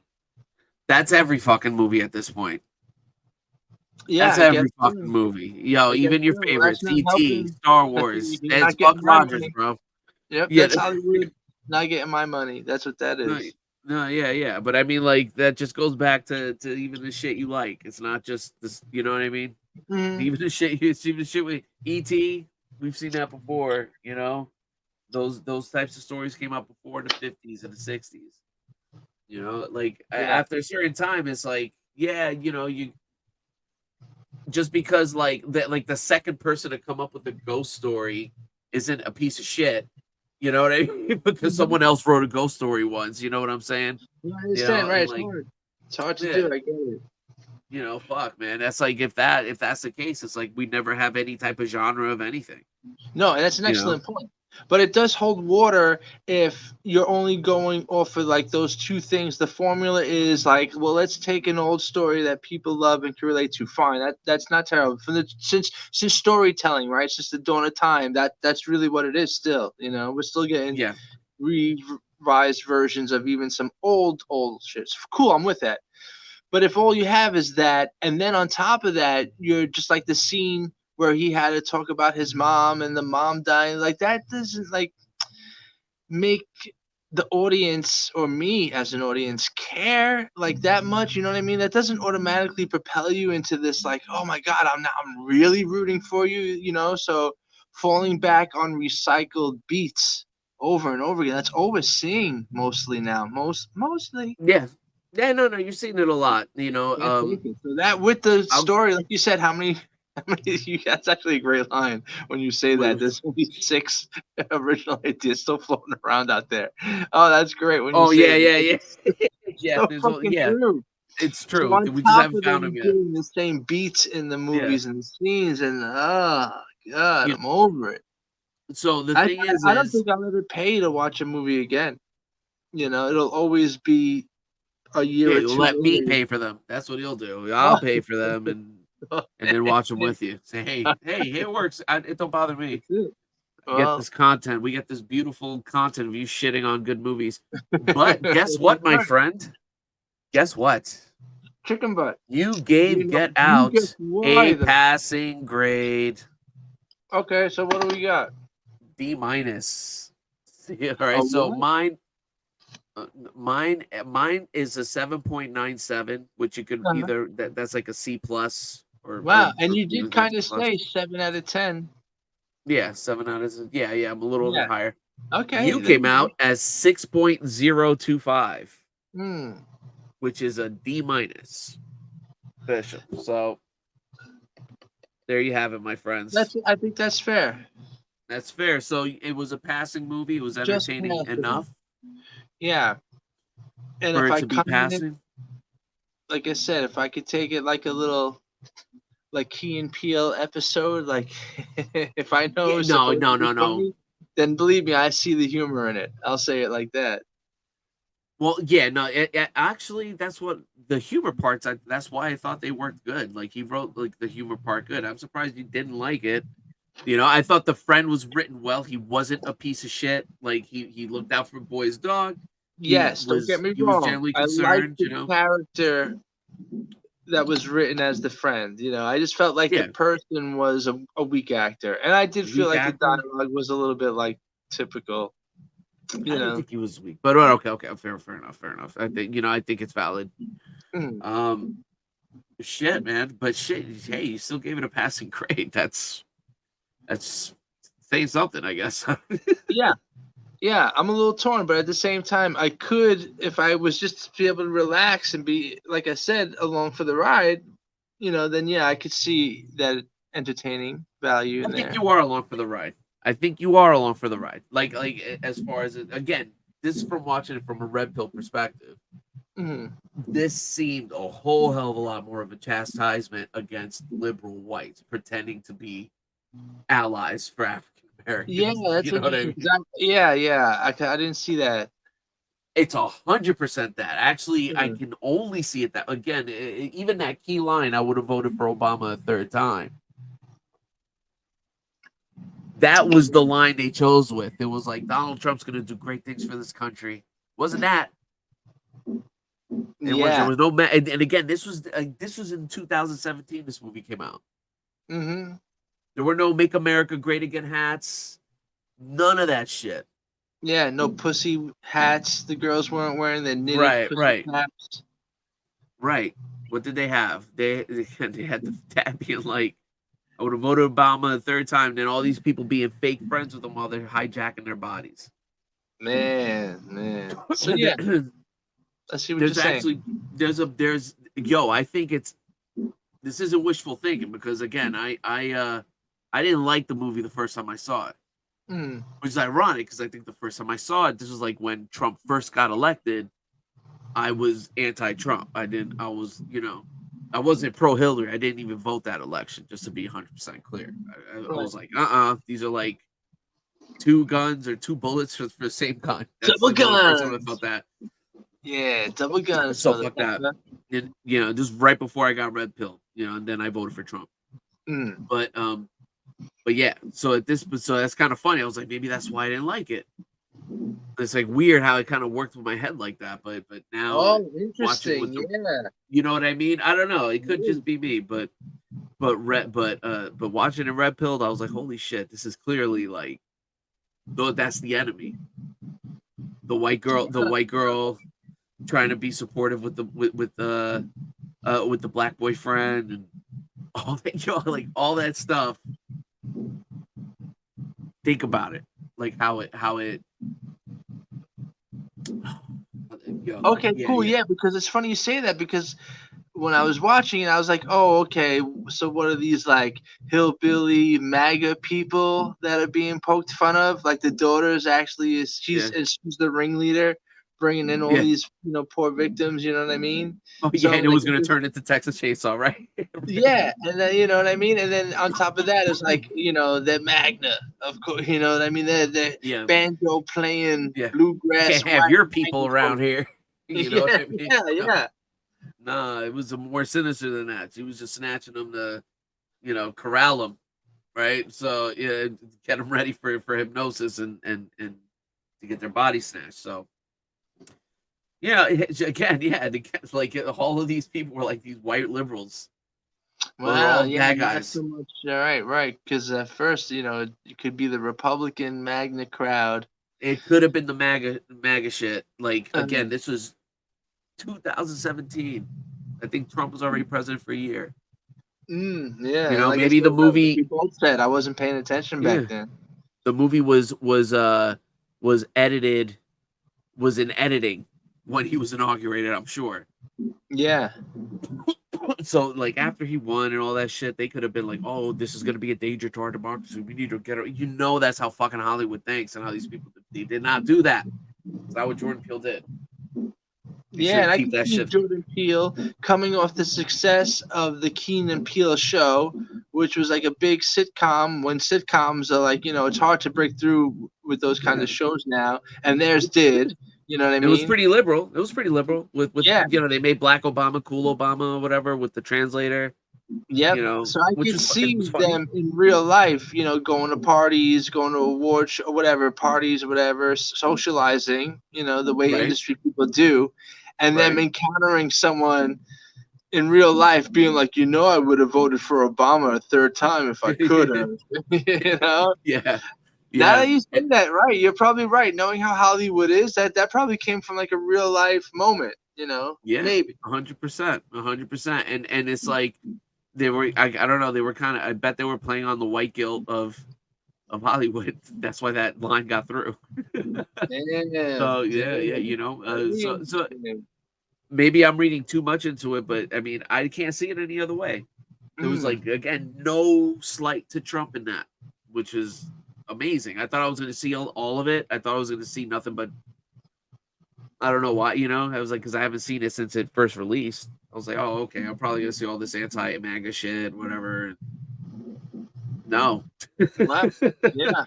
D: that's every fucking movie at this point.
C: Yeah,
D: That's
C: I guess
D: every fucking
C: so.
D: movie. Yo,
C: I guess
D: even your
C: so. Well, that's
D: favorites,
C: not
D: E.T.,
C: helping.
D: Star
C: That's
D: Wars.
C: you're
D: It's
C: not getting
D: Buck
C: my
D: Rogers,
C: money.
D: bro.
C: Yep,
D: Yeah,
C: that's Hollywood not getting my money. That's what that
D: no,
C: is.
D: no, yeah. But I mean, like, that just goes back to even the shit you like. It's not just this, you know what I mean?
C: Mhm.
D: Even the shit with E.T., we've seen that before, you know? Those types of stories came out before in the 50s and the 60s. You know, like
C: Yeah.
D: after a certain time, it's like, yeah, you just because like the second person to come up with a ghost story isn't a piece of shit, you know what I mean? Because
C: Mhm.
D: someone else wrote a ghost story once, you know what I'm saying?
C: Yeah, I understand, right?
D: And
C: It's
D: like,
C: hard. It's hard to
D: yeah,
C: do. I get it.
D: fuck, man. That's like if that's the case, it's like we never have any type of genre of anything,
C: No, and that's an
D: you know?
C: excellent point. But it does hold water if you're only going off of like those two things. The formula is like, well, let's take an old story that people love and can relate to. Fine, that's not terrible. Since storytelling, right, since the dawn of time, that's really what it is. Still, we're still getting
D: Yeah,
C: revised versions of even some old shit. Cool, I'm with that. But if all you have is that, and then on top of that, you're just like the scene where he had to talk about his mom and the mom dying, like that doesn't like make the audience or me as an audience care like that much. You know what I mean? That doesn't automatically propel you into this like, oh my god, I'm really rooting for you. So falling back on recycled beats over and over again. That's all we're seeing mostly now. Mostly.
D: yeah, yeah. No, you're seeing it a lot,
C: Can't take it. So that with the
D: I'll,
C: story, like you said, how many? That's actually a great line when you say that. There's only 6 original ideas still floating around out there. Oh, that's great when you
D: oh
C: say
D: yeah,
C: it.
D: yeah.
C: It's
D: Yeah,
C: so
D: there's
C: fucking
D: yeah,
C: true.
D: it's
C: So
D: true.
C: on
D: We just
C: top
D: haven't
C: of
D: found them
C: them
D: yet.
C: getting the same beats in the
D: Yeah.
C: movies and the scenes, and oh god,
D: You
C: I'm over it.
D: so the
C: I,
D: thing
C: I don't
D: is
C: think I'll ever pay to watch a movie again. It'll always be a year
D: yeah,
C: or
D: you'll
C: two
D: let me
C: later.
D: pay for them. That's what he'll do. I'll pay for them and then watch them with you. Say, hey, it works. It don't bother me.
C: That's it.
D: I get
C: Well,
D: this content. We get this beautiful content of you shitting on good movies. But guess what, my friend? Guess what?
C: chicken butt.
D: You gave Get
C: You guess
D: Out
C: why
D: a
C: though?
D: passing grade
C: Okay, so what do we got?
D: D minus. All right,
C: A
D: so
C: what?
D: mine is a 7.97, which you could
C: Uh-huh.
D: either that's like a C plus
C: Wow, and you
D: even
C: did
D: that's
C: kind of
D: plus.
C: say 7 out of 10.
D: Yeah, 7 out of yeah, I'm a little bit
C: Yeah.
D: higher.
C: Okay,
D: You
C: there
D: came
C: you go.
D: out as 6.025,
C: Hmm.
D: which is a D minus. Bishop. So there you have it, my friends.
C: I think that's fair.
D: That's fair. So it was a passing movie. It was
C: Just
D: entertaining
C: passing.
D: enough
C: Yeah. And
D: for
C: if
D: it
C: I
D: to be
C: come in,
D: passing.
C: like I said, if I could take it like a little like Key and Peele episode, like if I know
D: Yeah,
C: it's
D: no,
C: supposed
D: no,
C: to be
D: no, no.
C: funny, then believe me, I see the humor in it. I'll say it like that.
D: Well, yeah, no. Actually, that's what the humor parts. That's why I thought they worked good. Like he wrote like the humor part good. I'm surprised you didn't like it. I thought the friend was written well. He wasn't a piece of shit. Like he looked out for boy's dog.
C: Yes, don't get me
D: He was
C: wrong.
D: generally
C: I like
D: concerned.
C: the character that was written as the friend. I just felt like the
D: Yeah,
C: person was a weak actor, and I did feel
D: weak
C: like the
D: actor.
C: dialogue was a little bit like typical.
D: I didn't think he was weak, but okay, fair enough. I think it's valid.
C: Mm.
D: Um, shit, man, but shit, hey, you still gave it a passing grade. That's saying something, I guess.
C: Yeah, yeah, I'm a little torn, but at the same time, I could, if I was just to be able to relax and be, like I said, along for the ride, then yeah, I could see that entertaining value
D: I
C: in
D: think
C: there.
D: you are along for the ride. I think you are along for the ride. Like as far as again, this is from watching it from a red pill perspective.
C: Mhm.
D: This seemed a whole hell of a lot more of a chastisement against liberal whites pretending to be allies for African Americans.
C: Yeah, that's
D: You know what I
C: interesting.
D: mean?
C: 'Cause yeah. I didn't see that.
D: It's 100% that. Actually, I
C: Hmm.
D: can only see it that again. Even that key line, I would have voted for Obama a third time. That was the line they chose with. It was like Donald Trump's going to do great things for this country. Wasn't that? It was. There
C: Yeah.
D: was no. And again, this was in 2017. This movie came out.
C: Mm-hmm.
D: There were no "Make America Great Again" hats. None of that shit.
C: Yeah, no pussy hats. The girls weren't wearing their knitted
D: Right,
C: pussy
D: right,
C: caps.
D: right. What did they have? They had the tab being like, I would have voted Obama a third time. Then all these people being fake friends with them while they're hijacking their bodies.
C: Man. So yeah, let's see what you're
D: There's
C: saying.
D: actually I think this isn't wishful thinking because again I didn't like the movie the first time I saw it,
C: Mm.
D: which is ironic because I think the first time I saw it, this was like when Trump first got elected. I was anti-Trump. I wasn't pro-Hillary. I didn't even vote that election, just to be 100% clear. I was like, these are like two guns or two bullets for the same gun. That's
C: Double
D: like the only first time I
C: guns.
D: felt that.
C: Yeah, double guns.
D: So fuck that.
C: motherfucker.
D: And, just right before I got red pill, and then I voted for Trump.
C: Mm.
D: But yeah, so that's kind of funny. I was like, maybe that's why I didn't like it. It's like weird how it kind of worked with my head like that, but now
C: Oh,
D: watching
C: interesting. Yeah.
D: you know what I mean? I don't know. It could just be me, but watching it red pilled, I was like, holy shit, this is clearly like, though that's the enemy. The white girl trying to be supportive with the black boyfriend and all that, like all that stuff. Think about it, like how it.
C: Okay, cool. Yeah, because it's funny you say that because when I was watching it, I was like, oh, okay. So what are these like hillbilly MAGA people that are being poked fun of? Like the daughter's actually she's the ringleader, bringing in all these poor victims. You know what I mean?
D: Oh yeah,
C: So
D: and it was going to turn into Texas Chainsaw, right?
C: Yeah, and then you know what I mean, and then on top of that, it's like the Magna, of course. You know what I mean? The banjo playing bluegrass.
D: Can't have your people
C: Magna
D: around here. You know what I mean?
C: Yeah.
D: Nah, it was more sinister than that. She was just snatching them to, corral them, right? So yeah, get them ready for hypnosis and to get their body snatched. So yeah, again, like all of these people were like these white liberals.
C: Wow,
D: all bad
C: not
D: guys.
C: so much. All right. Because at first, it could be the Republican Magna crowd.
D: It could have been the MAGA shit. Like again, this was 2017. I think Trump was already president for a year.
C: Yeah,
D: like
C: maybe
D: the movie.
C: We both said I wasn't paying attention back then.
D: The movie was edited, was in editing when he was inaugurated. I'm sure.
C: Yeah.
D: So like after he won and all that shit, they could have been like, "Oh, this is gonna be a danger to our democracy. We need to get it." That's how fucking Hollywood thinks and how these people. They did not do that. That's not what Jordan Peele did.
C: And I can see Jordan Peele coming off the success of the Keen and Peele show, which was like a big sitcom. When sitcoms are like, it's hard to break through with those kind of shows now, and theirs did. You know what I mean?
D: It was pretty liberal. With they made Black Obama, Cool Obama, or whatever with the translator.
C: Yep. So I could see them in real life, going to parties, going to awards or whatever, parties or whatever, socializing, the way industry people do, and then encountering someone in real life being like, I would have voted for Obama a third time if I could have,
D: Yeah.
C: Now that you say that, right, you're probably right. Knowing how Hollywood is, that probably came from like a real life moment,
D: Yeah,
C: maybe
D: 100%. And it's like they were, I don't know, they were kind of, I bet they were playing on the white guilt of Hollywood. That's why that line got through. So so maybe I'm reading too much into it, but I mean, I can't see it any other way. There was like, again, no slight to Trump in that, which is amazing. I thought I was going to see all of it. I thought I was going to see nothing but, I don't know why, I was like, because I haven't seen it since it first released. I was like, oh, okay, I'm probably going to see all this anti-MAGA shit, whatever. No,
C: Wow. Yeah.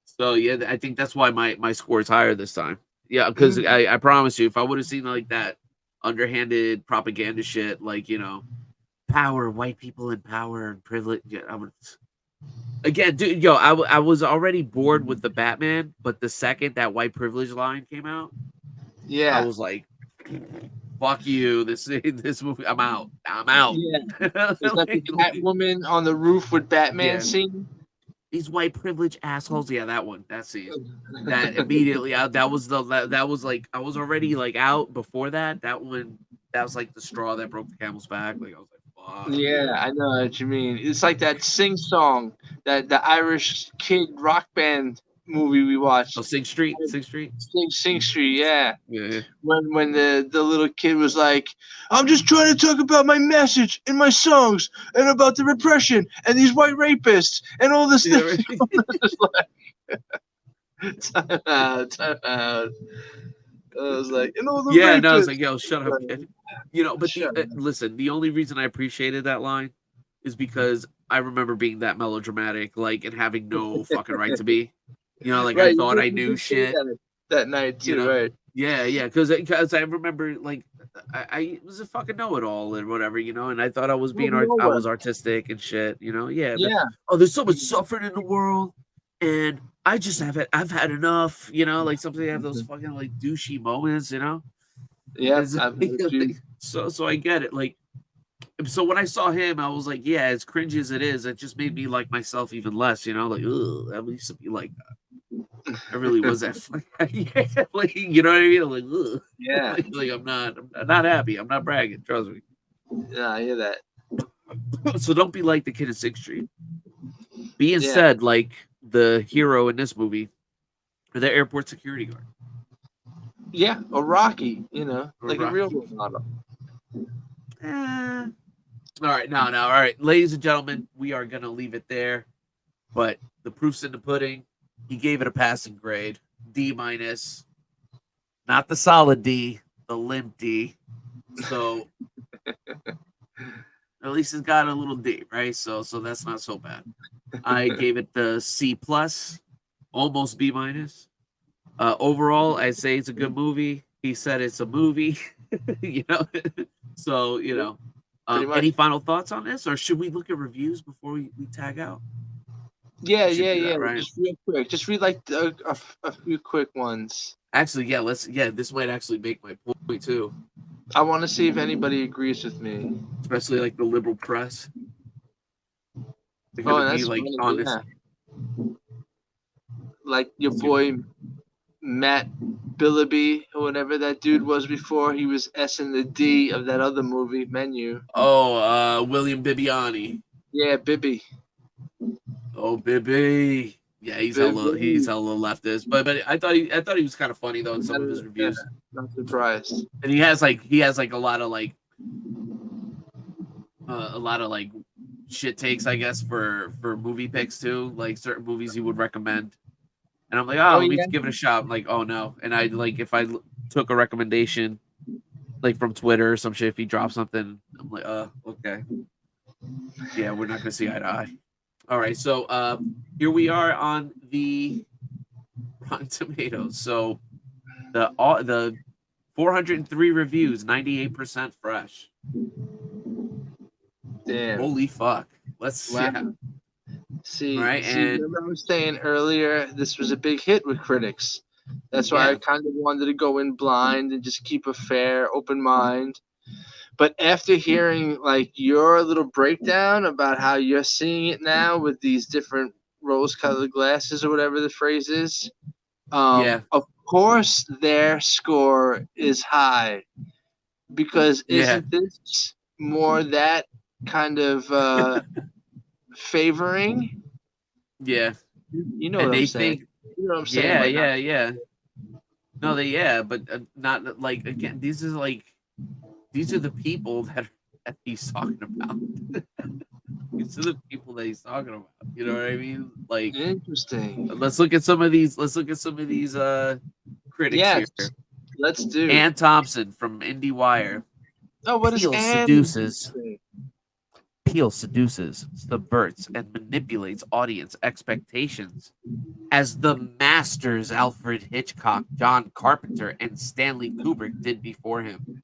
D: So yeah, I think that's why my score is higher this time. Yeah, because
C: Mm.
D: I promise you, if I would have seen like that underhanded propaganda shit, like power, white people in power and privilege, yeah, I would. Again, dude, yo, I was already bored with the Batman, but the second that white privilege line came out, I
C: Yeah.
D: was like, "Fuck you!" This movie, I'm out. I'm out.
C: Yeah. Is that the Catwoman on the roof with Batman
D: Yeah,
C: scene?
D: these white privilege assholes. Yeah, that one, that scene. That immediately that was that was like I was already like out before that. That one that was like the straw that broke the camel's back. Like I was like, fuck.
C: Yeah, I know what you mean. It's like that Sing Song, that the Irish kid rock band movie we
D: Oh,
C: watched.
D: Sing Street, Sing Street.
C: Sing Street, yeah.
D: Yeah,
C: When the little kid was like, I'm just trying to talk about my message in my songs and about the repression and these white rapists and all this
D: yeah,
C: stuff.
D: right.
C: It's like, time out, time out. I was like, and all the
D: Yeah. No, I was
C: rapists.
D: like, yo, shut up, kid. But
C: Shut up.
D: listen, the only reason I appreciated that line is because I remember being that melodramatic, like, and having no fucking right to be. Like I
C: Right,
D: thought I
C: you
D: knew
C: did say
D: shit.
C: that night
D: You
C: too,
D: know.
C: right?
D: Yeah, because I remember like I was a fucking know-it-all and whatever, and I thought I was
C: Well,
D: being I
C: Noah.
D: was artistic and shit, yeah. But
C: Yeah,
D: there's so much suffering in the world, and I've had enough, like something have those fucking like douchey moments.
C: yep.
D: It's
C: I've had a few.
D: so I get it. Like, so when I saw him, I was like, yeah, as cringy as it is, it just made me like myself even less, like, ugh, I used to be like that. I really was that yeah, like, you know what I mean? I'm like, ugh.
C: Yeah,
D: Like I'm not happy. I'm not bragging, trust me.
C: yeah, I hear that.
D: So don't be like the kid in Sixth Street. Be
C: Yeah,
D: instead like the hero in this movie, or the airport security guard.
C: yeah. Or Rocky,
D: Or
C: like a real
D: Rocky.
C: role model.
D: All right, now, all right, ladies and gentlemen, we are gonna leave it there. But the proof's in the pudding. He gave it a passing grade, D minus, not the solid D, the limp D. So at least it's got a little D, right? So that's not so bad. I gave it the C plus, almost B minus. Overall, I'd say it's a good movie. He said it's a movie, you know. So
C: Pretty much.
D: any final thoughts on this, or should we look at reviews before we tag out?
C: Yeah,
D: We should
C: yeah,
D: do that,
C: yeah.
D: right?
C: Just real quick. Just read like a few quick ones.
D: Actually, yeah, this might actually make my point too,
C: I want to see if anybody agrees with me.
D: especially like the liberal press. They're
C: Oh,
D: gonna
C: and
D: be
C: that's
D: like
C: funny,
D: on this.
C: yeah. Like your boy Matt Billaby or whatever that dude was before. He was S and the D of that other movie, Menu.
D: Oh, William Bibiani.
C: Yeah, Bibby.
D: Oh, Bibby. Yeah, he's hella leftist. But I thought he was kind of funny though in some of his reviews.
C: Not surprised.
D: And he has like a lot of like shit takes, I guess, for movie picks too, like certain movies he would recommend. And I'm like, oh, let me
C: yeah.
D: give it a shot. I'm like, oh no. And I like if I took a recommendation like from Twitter or some shit, if he dropped something, I'm like, okay. Yeah, we're not gonna see eye to eye. All right, so here we are on the Rotten Tomatoes. So the 403 reviews, 98% fresh.
C: Damn.
D: Holy fuck! Let's
C: Wow.
D: yeah.
C: See,
D: Right, and
C: remember I was saying earlier, this was a big hit with critics. That's why I
D: Yeah.
C: kind of wanted to go in blind and just keep a fair, open mind. But after hearing like your little breakdown about how you're seeing it now with these different rose-colored glasses or whatever the phrase is,
D: Yeah.
C: of course their score is high, because
D: Yeah.
C: isn't this more that kind of favoring?
D: yeah,
C: You know
D: and
C: what I'm
D: they
C: saying?
D: think
C: You know what I'm saying? by now.
D: yeah. No, but not like again. These are the people that he's talking about. These are the people that he's talking about. You know what I mean? Like,
C: Interesting.
D: let's look at some of these. Critics
C: Yes,
D: here.
C: let's do.
D: Ann Thompson from IndieWire.
C: Oh, what is
D: Peel
C: Anne?
D: seduces. Peele seduces, subverts, and manipulates audience expectations as the masters Alfred Hitchcock, John Carpenter, and Stanley Kubrick did before him.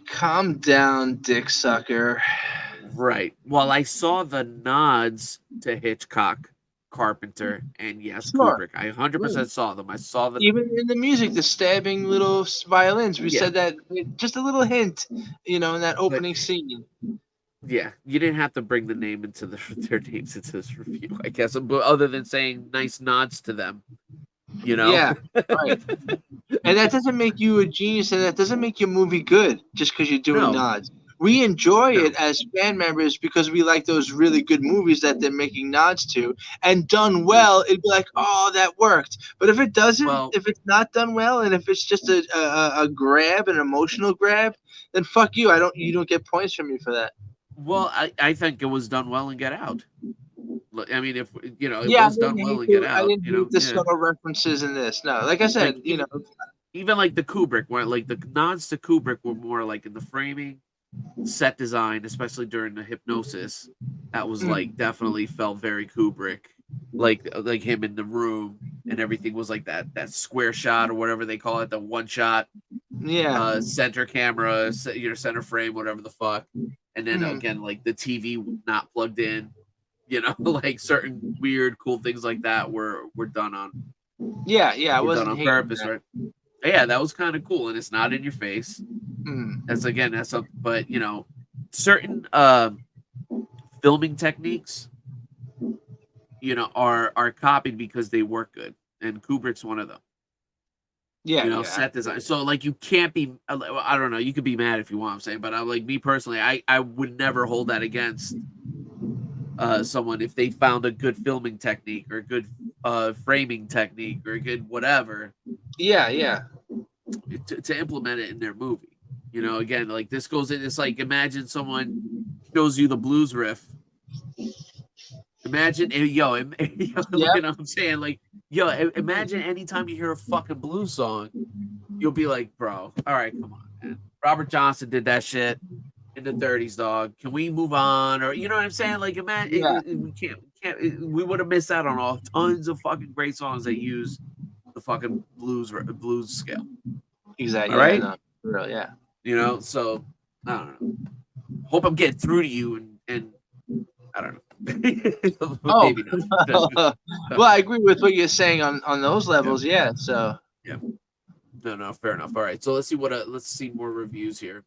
C: Calm down, dick sucker.
D: Right. While I saw the nods to Hitchcock, Carpenter, and yes,
C: Sure.
D: Kubrick, I 100% saw them. I saw the
C: Even in the music, the stabbing little violins, we
D: Yeah.
C: said that just a little hint, in that
D: But-
C: opening scene.
D: Yeah, you didn't have to bring the name into their names into this review, I guess, but other than saying nice nods to them,
C: Yeah, right. And that doesn't make you a genius, and that doesn't make your movie good just because you're doing
D: No.
C: nods. We enjoy
D: No.
C: it as fan members because we like those really good movies that they're making nods to, and done well, it'd be like, oh, that worked. But if it doesn't,
D: Well-
C: if it's not done well, and if it's just a grab, an emotional grab, then fuck you. You don't get points from me for that.
D: Well, I think it was done well in Get Out. I mean, if it
C: Yeah,
D: was done well in Get Out,
C: I didn't hate the subtle references in this. No, like I said,
D: Like, even like the Kubrick, where like the nods to Kubrick were more like in the framing, set design, especially during the hypnosis. That was like definitely felt very Kubrick, like him in the room and everything was like that square shot or whatever they call it, the one shot, center camera, center frame, whatever the fuck, and then again like the TV not plugged in, like certain weird cool things like that were done on.
C: I
D: Were
C: wasn't
D: done on
C: hating
D: purpose,
C: that.
D: right? Yeah, that was kind of cool, and it's not in your face.
C: Mm.
D: That's something, but certain filming techniques, are copied because they work good, and Kubrick's one of them. Set design. So like you can't be. I don't know. You could be mad if you want. I'm saying, but I'm like me personally. I would never hold that against someone if they found a good filming technique or a good framing technique or a good whatever.
C: Yeah.
D: To implement it in their movie. Again, like this goes in. It's like imagine someone shows you the blues riff. Imagine, you know what I'm saying? Like, imagine anytime you hear a fucking blues song, you'll be like, bro, all right, come on, man. Robert Johnson did that shit in the 30s, dog. Can we move on? Or you know what I'm saying? Like, imagine we can't. We would have missed out on all tons of fucking great songs that use the fucking blues scale.
C: Exactly.
D: All right.
C: Yeah, no, for real, yeah.
D: So I don't know. Hope I'm getting through to you, and I don't know. Maybe not.
C: Well, I agree with what you're saying on those levels. Yeah. So.
D: Yeah. No, fair enough. All right, so let's see let's see more reviews here.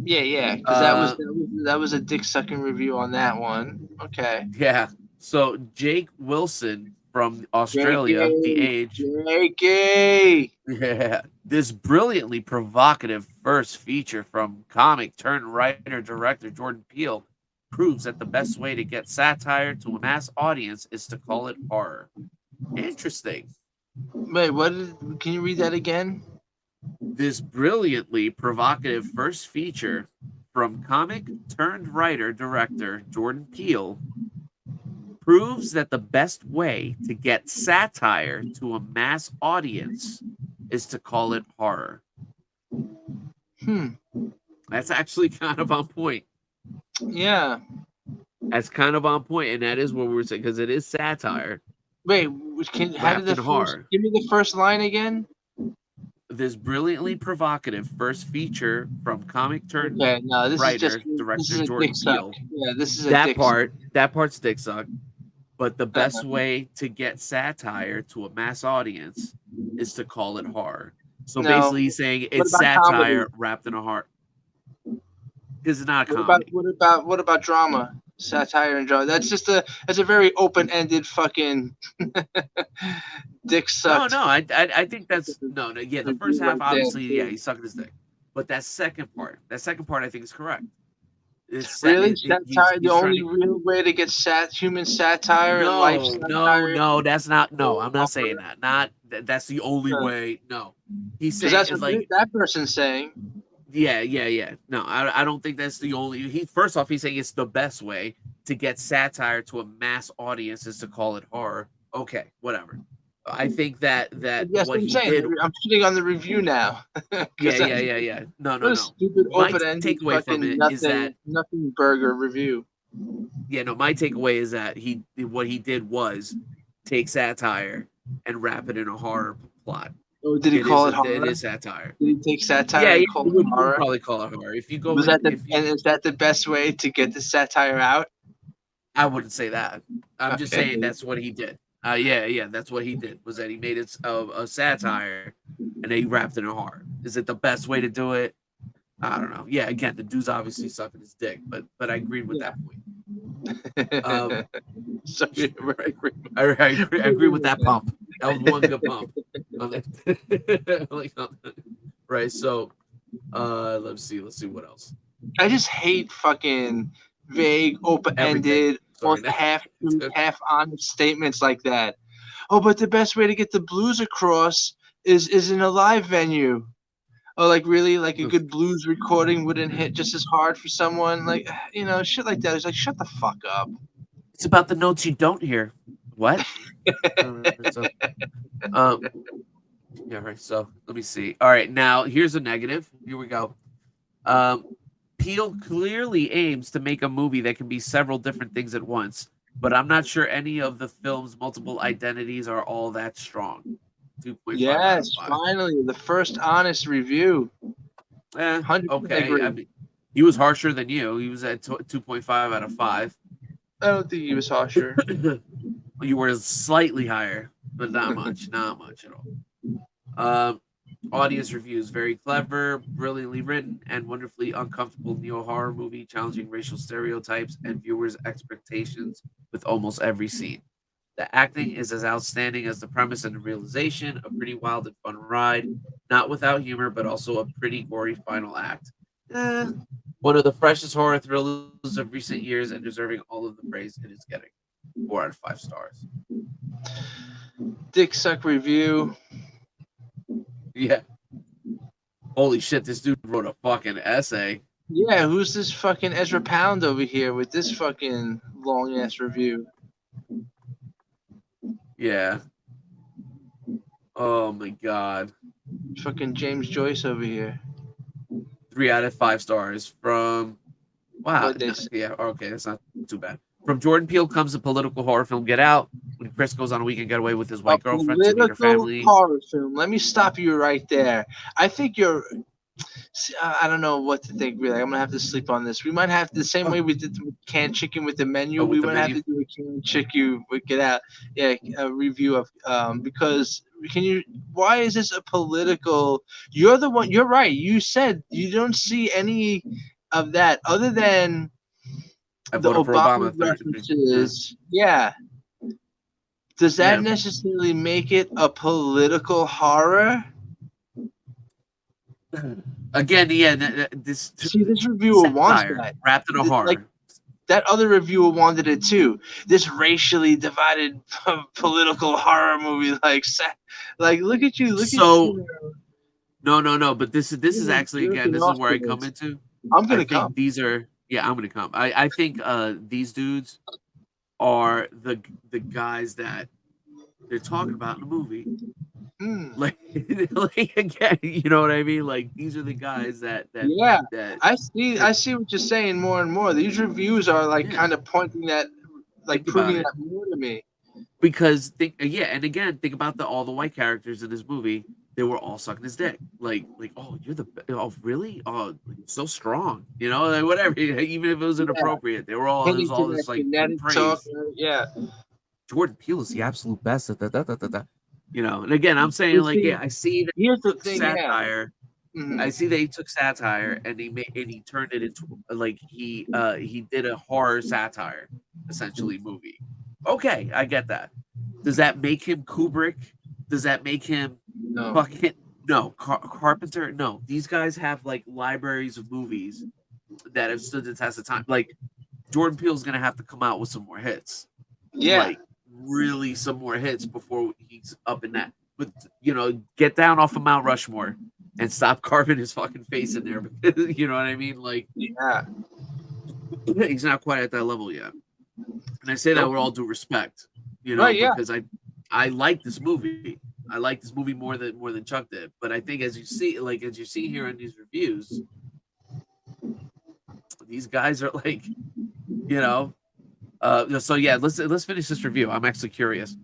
C: Yeah, because that was a dick sucking review on that one. Okay.
D: Yeah. So Jake Wilson from Australia, The Age.
C: Jakey.
D: Yeah. This brilliantly provocative first feature from comic turned writer director Jordan Peele proves that the best way to get satire to a mass audience is to call it horror. Interesting.
C: Wait, can you read that again?
D: This brilliantly provocative first feature from comic turned writer director Jordan Peele proves that the best way to get satire to a mass audience is to call it horror. That's actually kind of on point.
C: Yeah.
D: That's kind of on point, and that is what we're saying because it is satire.
C: Wait, how did give me the first line again?
D: This brilliantly provocative first feature from comic turned
C: writer
D: director Jordan Peele.
C: Yeah, this is
D: that part's dick suck. But the best way to get satire to a mass audience is to call it horror. So basically, he's saying it's satire wrapped in a horror. Because it's not a comedy.
C: What about drama? Satire and drama. That's a very open-ended fucking dick suck.
D: No, I think that's yeah. The first half, obviously, he's sucking his dick. But that second part, I think is correct.
C: Really, satire. The only real way to get human satire and life satire.
D: No, that's not. No, I'm not saying that. Not that's the only way. No, he's saying
C: that's what that person's saying.
D: Yeah. No, I don't think that's the only. First off, he's saying it's the best way to get satire to a mass audience is to call it horror. Okay, whatever. I think that
C: That's
D: what
C: what I'm
D: he
C: saying.
D: did.
C: I'm shitting on the review now.
D: Yeah. No,
C: What a stupid
D: My
C: open-ended
D: takeaway from
C: fucking
D: it is that
C: nothing burger review.
D: my takeaway is that what he did was take satire and wrap it in a horror plot.
C: Oh, did he call it
D: It
C: horror?
D: is satire.
C: Did he take satire
D: Yeah,
C: and
D: you
C: call it
D: would
C: horror?
D: probably call it horror. If you go
C: Was
D: in,
C: that
D: if you,
C: and is that the best way to get the satire out?
D: I wouldn't say that. I'm just
C: Okay.
D: saying that's what he did. Yeah, that's what he did. Was that he made it a satire, and then he wrapped it in horror. Is it the best way to do it? I don't know. Yeah, again, the dude's obviously sucking his dick, but I agreed with that point.
C: Sorry,
D: I agree with that pump. That was one good pump. Right. So, let's see what else.
C: I just hate fucking vague, open-ended, almost half honest statements like that. Oh, but the best way to get the blues across is in a live venue. Oh, like really? Like a good blues recording wouldn't hit just as hard for someone? Like, shit like that. It's like, shut the fuck up.
D: It's about the notes you don't hear. What? Yeah, right. So let me see. All right, now here's a negative. Here we go. Peele clearly aims to make a movie that can be several different things at once, but I'm not sure any of the film's multiple identities are all that strong. 2.5
C: Yes,
D: out of 5.
C: finally, the first honest review. 100%
D: Okay.
C: agree.
D: I mean, he was harsher than you. He was at 2.5 out of 5.
C: I don't think he was harsher.
D: You were slightly higher, but not much. Not much at all. Audience reviews: very clever, brilliantly written, and wonderfully uncomfortable neo-horror movie, challenging racial stereotypes and viewers' expectations with almost every scene. The acting is as outstanding as the premise and the realization. A pretty wild and fun ride, not without humor, but also a pretty gory final act. One of the freshest horror thrillers of recent years, and deserving all of the praise it is getting. 4 out of 5 stars.
C: Dick suck review.
D: Yeah. Holy shit, this dude wrote a fucking essay.
C: Yeah, who's this fucking Ezra Pound over here with this fucking long ass review?
D: Yeah. Oh my god.
C: Fucking James Joyce over here.
D: 3 out of 5 stars from. Wow.
C: What'd they say?
D: Yeah. Okay, that's not too bad. From Jordan Peele comes the political horror film Get Out. When Chris goes on a weekend getaway with his white girlfriend to meet her family.
C: Horror film. Let me stop you right there. I think you're. I don't know what to think. Really, I'm gonna have to sleep on this. We might have the same way we did with canned chicken with the menu. We might have to do a canned chicken with Get Out. Yeah, a review of because can you? Why is this a political? You're the one. You're right. You said you don't see any of that other than the Obama references. Yeah. Does that necessarily make it a political horror?
D: Again, yeah. This
C: reviewer wants that.
D: Wrapped in a horror.
C: Like, that other reviewer wanted it too. This racially divided political horror movie, like look at you, look at you.
D: No. But this is actually again. This is where I come into.
C: I'm gonna come.
D: These are I'm gonna come. I think these dudes are the guys that they're talking about in the movie. Like again, you know what I mean? Like these are the guys that
C: I see what you're saying more and more. These reviews are like kind of pointing that, like proving that more to me.
D: Because and again, think about all the white characters in this movie. They were all sucking his dick. Like oh, you're the really so strong, like whatever. Even if it was inappropriate, they were all it was all this like praise.
C: Talk, yeah.
D: Jordan Peele is the absolute best. And again, I'm saying I see that
C: here's the thing,
D: satire. I see that he took satire and he turned it into he did a horror satire essentially movie. Okay, I get that. Does that make him Kubrick? Does that make him fucking Carpenter? No, these guys have like libraries of movies that have stood the test of time. Like Jordan Peele's gonna have to come out with some more hits. Yeah. Really some more hits before he's up in that. But get down off of Mount Rushmore and stop carving his fucking face in there. You know what I mean? Like, he's not quite at that level yet. And I say that with all due respect, because I like this movie. I like this movie more than Chuck did. But I think as you see here in these reviews, these guys are like, you know. So yeah, let's finish this review. I'm actually curious.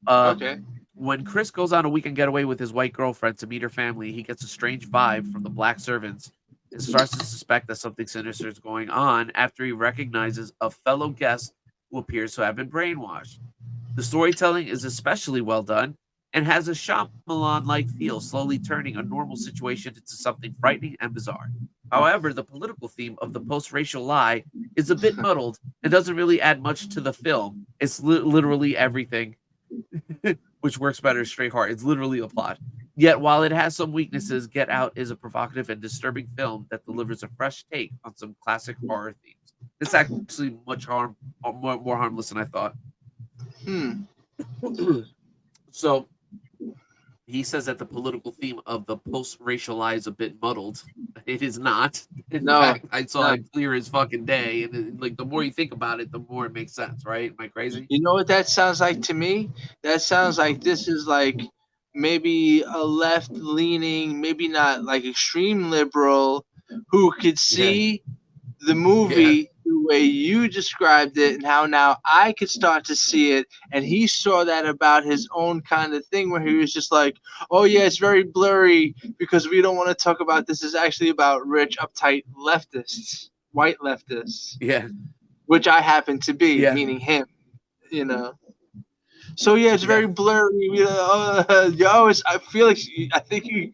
C: Okay.
D: When Chris goes on a weekend getaway with his white girlfriend to meet her family, he gets a strange vibe from the black servants and starts to suspect that something sinister is going on after he recognizes a fellow guest who appears to have been brainwashed. The storytelling is especially well done and has a Shyamalan-like feel, slowly turning a normal situation into something frightening and bizarre. However, the political theme of the post-racial lie is a bit muddled and doesn't really add much to the film. It's literally everything, which works better straight hard. It's literally a plot. Yet, while it has some weaknesses, Get Out is a provocative and disturbing film that delivers a fresh take on some classic horror themes. It's actually more harmless than I thought. So he says that the political theme of the post-racial lie is a bit muddled. It is not. In fact, I saw it clear as fucking day. And like the more you think about it, the more it makes sense, right? Am I crazy?
C: You know what that sounds like to me? That sounds like this is like maybe a left-leaning, maybe not like extreme liberal, who could see the movie the way you described it and how now I could start to see it. And he saw that about his own kind of thing where he was just like, oh yeah, it's very blurry because we don't want to talk about this. Is actually about rich, uptight leftists, white leftists.
D: Yeah.
C: Which I happen to be, meaning him, you know. So yeah, it's very blurry. You know, I feel like I think you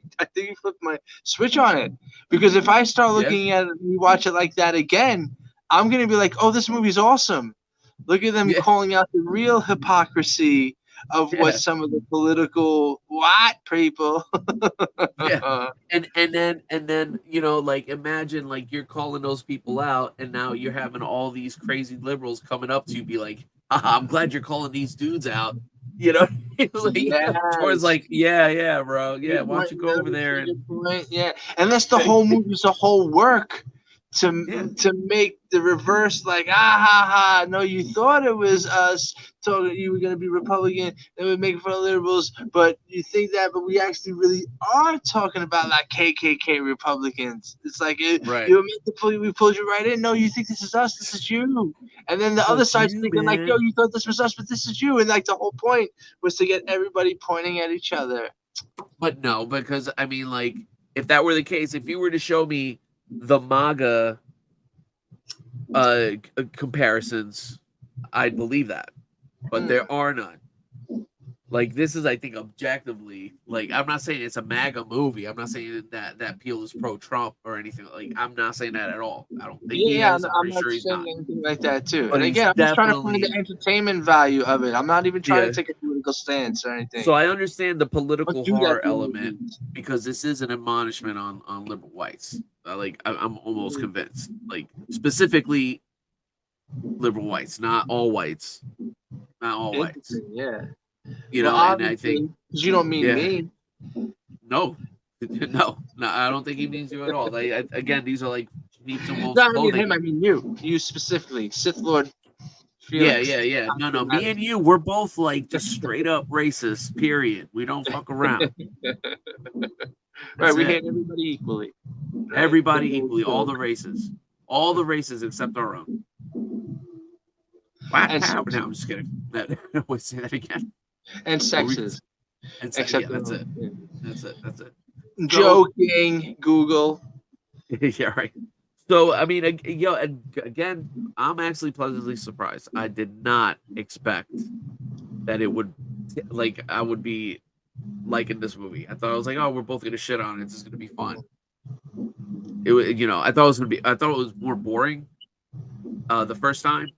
C: flipped my switch on it, because if I start looking at it and watch it like that again, I'm gonna be like, oh, this movie's awesome. Look at them calling out the real hypocrisy of what some of the political people.
D: And then you know, like imagine like you're calling those people out, and now you're having all these crazy liberals coming up to you, be like, I'm glad you're calling these dudes out. You know, towards like, bro, why don't you go over there and
C: and that's the whole movie's a whole work to make the reverse, like, no, you thought it was us talking, you were going to be Republican, they were making fun of liberals, but you think that, but we actually really are talking about like KKK Republicans. It's like, we pulled you right in. No, you think this is us, this is you. And then the other side's thinking like, yo, you thought this was us, but this is you. And like the whole point was to get everybody pointing at each other.
D: But no, because I mean, like, if that were the case, if you were to show me the MAGA comparisons, I'd believe that, but there are none. Like, this is, I think, objectively, like, I'm not saying it's a MAGA movie. I'm not saying that Peele is pro-Trump or anything. Like, I'm not saying that at all. I don't think he is. I'm
C: not
D: sure he's
C: saying
D: not
C: anything like that too.
D: But
C: and again, I'm just trying to find the entertainment value of it. I'm not even trying to take a political stance or anything.
D: So I understand the political horror element, because this is an admonishment on liberal whites. I'm almost convinced. Like, specifically liberal whites, not all whites. Not all whites.
C: Yeah.
D: You know, and I think
C: you don't mean me.
D: No, I don't think he means you at all. Like, again, these are like sheeps and wolves.
C: No, I mean him. I mean you specifically, SithLordFelix.
D: Yeah. No. Me and you, we're both like just straight up racist. Period. We don't fuck around.
C: Right. We hate everybody equally. Right?
D: Everybody equally. All the races except our own. Wow. No, I'm just kidding. Wait, say that again.
C: And sexes.
D: Except that's it. That's it.
C: Joking, Google.
D: Yeah, right. So, I mean, again, I'm actually pleasantly surprised. I did not expect that it would, like, I would be liking this movie. I thought, I was like, oh, we're both gonna shit on it. It's just gonna be fun. It was, I thought it was more boring the first time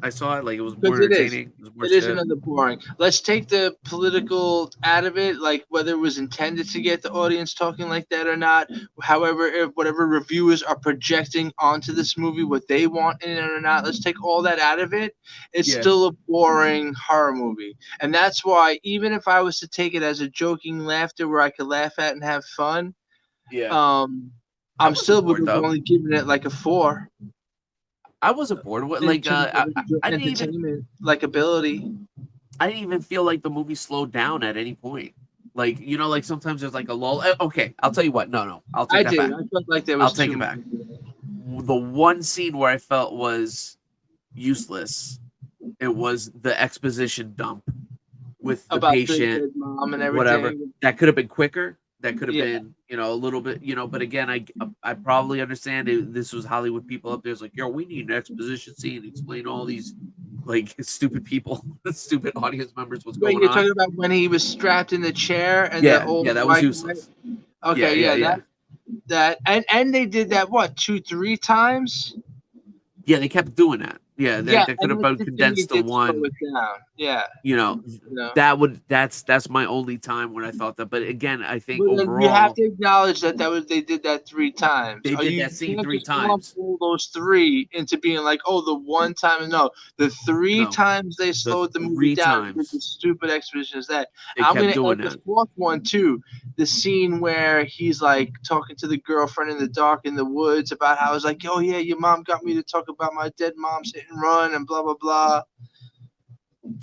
D: I saw it. Like, it was more entertaining.
C: It is another boring. Let's take the political out of it, like whether it was intended to get the audience talking like that or not. However, if whatever reviewers are projecting onto this movie, what they want in it or not, let's take all that out of it. It's still a boring horror movie. And that's why, even if I was to take it as a joking laughter where I could laugh at and have fun, I'm still only giving it like a 4.
D: I wasn't bored with, like, I didn't even
C: likability.
D: I didn't even feel like the movie slowed down at any point. Like, you know, like sometimes there's like a lull. Okay, I'll tell you what. No, I'll take
C: I
D: that
C: did.
D: back.
C: I felt like there
D: I'll
C: was
D: take
C: too
D: it back.
C: much.
D: The one scene where I felt was useless, it was the exposition dump with the
C: About the
D: patient,
C: dead mom and
D: whatever.
C: everything.
D: That could have been quicker. That could have
C: Yeah.
D: been, you know, a little bit, you know. But again, I probably understand it. This was Hollywood people up there. It's like, yo, we need an exposition scene, explain all these like stupid people, stupid audience members, what's
C: Wait,
D: going
C: you're
D: on.
C: talking about when he was strapped in the chair and the
D: Yeah,
C: old
D: yeah, that was
C: white guy?
D: useless.
C: Okay,
D: Yeah.
C: that and they did that what 2-3 times?
D: Yeah, they kept doing that. Yeah,
C: Yeah,
D: that could
C: and
D: have
C: that's
D: been
C: the thing,
D: condensed
C: it
D: to
C: did slow
D: one.
C: it down. Yeah,
D: You know,
C: you know.
D: that's my only time when I thought that. But again, I think
C: But then you have
D: overall
C: to acknowledge that they did that 3 times.
D: they
C: Oh,
D: did
C: you
D: that scene
C: can't
D: 3
C: just lump
D: times.
C: all those 3 into being like, oh, the one time. No, the 3
D: No,
C: times they
D: the
C: slowed the movie
D: 3
C: down with the
D: times
C: stupid exposition is that.
D: they
C: I'm
D: kept
C: gonna
D: doing
C: add the
D: that.
C: 4th one too. The scene where he's like talking to the girlfriend in the dark in the woods about how it's like, oh yeah, your mom got me to talk about my dead mom's hit and run and blah blah blah.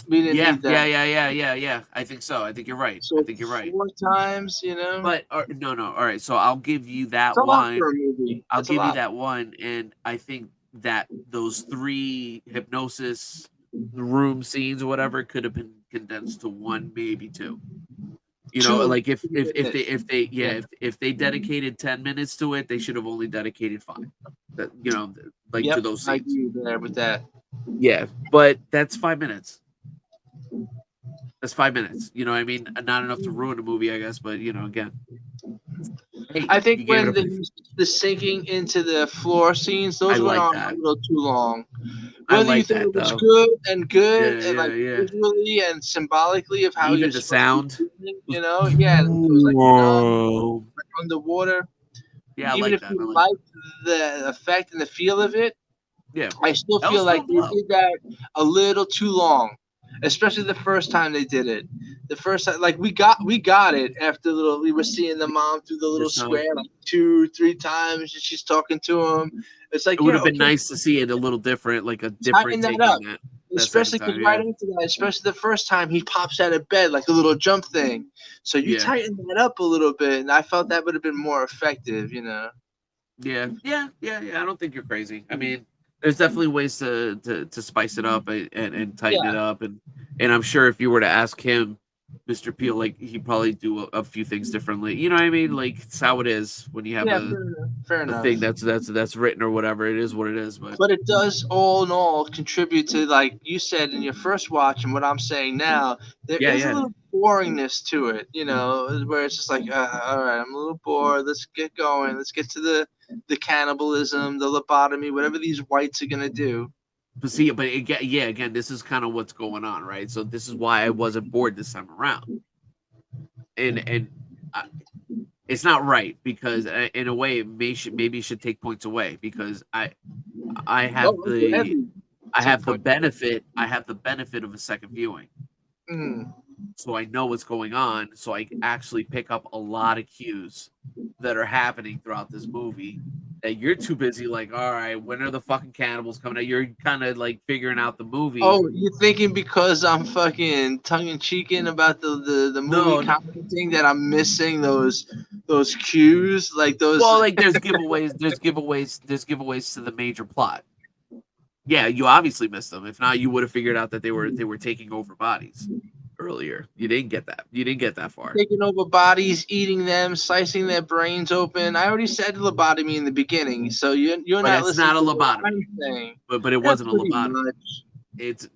C: We didn't
D: Yeah,
C: need that.
D: yeah. I think so. I think you're right. I
C: So
D: think you're right.
C: 4 times, you know,
D: But no. All right. So I'll give you
C: it's
D: that
C: a lot
D: one.
C: for a movie.
D: I'll
C: That's a
D: give you
C: lot.
D: that one, and I think that those 3 hypnosis room scenes or whatever could have been condensed to 1, maybe 2. You know,
C: 2
D: like if
C: minutes.
D: they
C: Yeah.
D: if they dedicated 10 minutes to it, they should have only dedicated 5. That, you know, like to
C: Yep,
D: those
C: I
D: scenes.
C: agree there with that.
D: Yeah, but that's 5 minutes. That's 5 minutes. You know what I mean? Not enough to ruin a movie, I guess, but you know, again. Hey,
C: I think
D: you gave it
C: when
D: a pretty,
C: the sinking into the floor scenes,
D: I
C: those went
D: like
C: on
D: that.
C: a little too long.
D: I
C: Whether you
D: like
C: think
D: that
C: it was
D: though.
C: good and like
D: Yeah.
C: visually and symbolically of how
D: Even
C: you're
D: the
C: supposed to
D: sound
C: be feeling,
D: was
C: you know, yeah, it was like
D: whoa.
C: like underwater.
D: Yeah, I
C: Even
D: like
C: if
D: that. I
C: you
D: like that.
C: like the effect and the feel of it,
D: Yeah.
C: I still
D: That was
C: feel like
D: filmed
C: they
D: well.
C: did that a little too long, especially the first time they did it. The first time, like we got it after we were seeing the mom through the little
D: First time.
C: square like 2-3 times, and she's talking to him. It's like,
D: It would
C: yeah,
D: have been
C: okay,
D: nice to see it a little different, like a
C: tighten
D: different
C: that
D: take
C: up.
D: on that. That second
C: Especially because
D: time,
C: right
D: yeah.
C: into that, especially the first time he pops out of bed like a little jump thing. So you
D: Yeah.
C: tighten that up a little bit, and I felt that would have been more effective, you know.
D: Yeah. I don't think you're crazy. I mean, there's definitely ways to spice it up and tighten
C: Yeah,
D: it up, and I'm sure if you were to ask him, Mr. Peel, like he'd probably do a few things differently. You know what I mean? Like it's how it is when you have
C: yeah, fair enough. Fair
D: a
C: enough.
D: thing that's written or whatever. It is what it is. But
C: But it does all in all contribute to, like you said in your first watch and what I'm saying now, there is a
D: yeah.
C: little boringness to it, you know, where it's just like, all right, I'm a little bored. Let's get going. Let's get to the cannibalism, the lobotomy, whatever these whites are gonna do.
D: But see, but again, this is kind of what's going on, right? So this is why I wasn't bored this time around, and uh, it's not right because in a way, maybe it should take points away because I have
C: Oh,
D: the
C: take point.
D: I have the benefit of a second viewing,
C: Mm.
D: so I know what's going on, so I actually pick up a lot of cues that are happening throughout this movie that you're too busy like, all right, when are the fucking cannibals coming out? You're kind of like figuring out the movie.
C: Oh, you're thinking because I'm fucking tongue-in-cheeking about the movie
D: No.
C: commenting that I'm missing those cues, like those.
D: Well, like there's giveaways to the major plot. Yeah, you obviously missed them. If not, you would have figured out that they were taking over bodies earlier. You didn't get that. You didn't get that far.
C: Taking over bodies, eating them, slicing their brains open. I already said lobotomy in the beginning, so you're
D: But
C: not
D: it's
C: listening
D: not a
C: to what
D: lobotomy.
C: I'm saying.
D: But it
C: Yeah,
D: wasn't a
C: pretty
D: lobotomy.
C: much.
D: It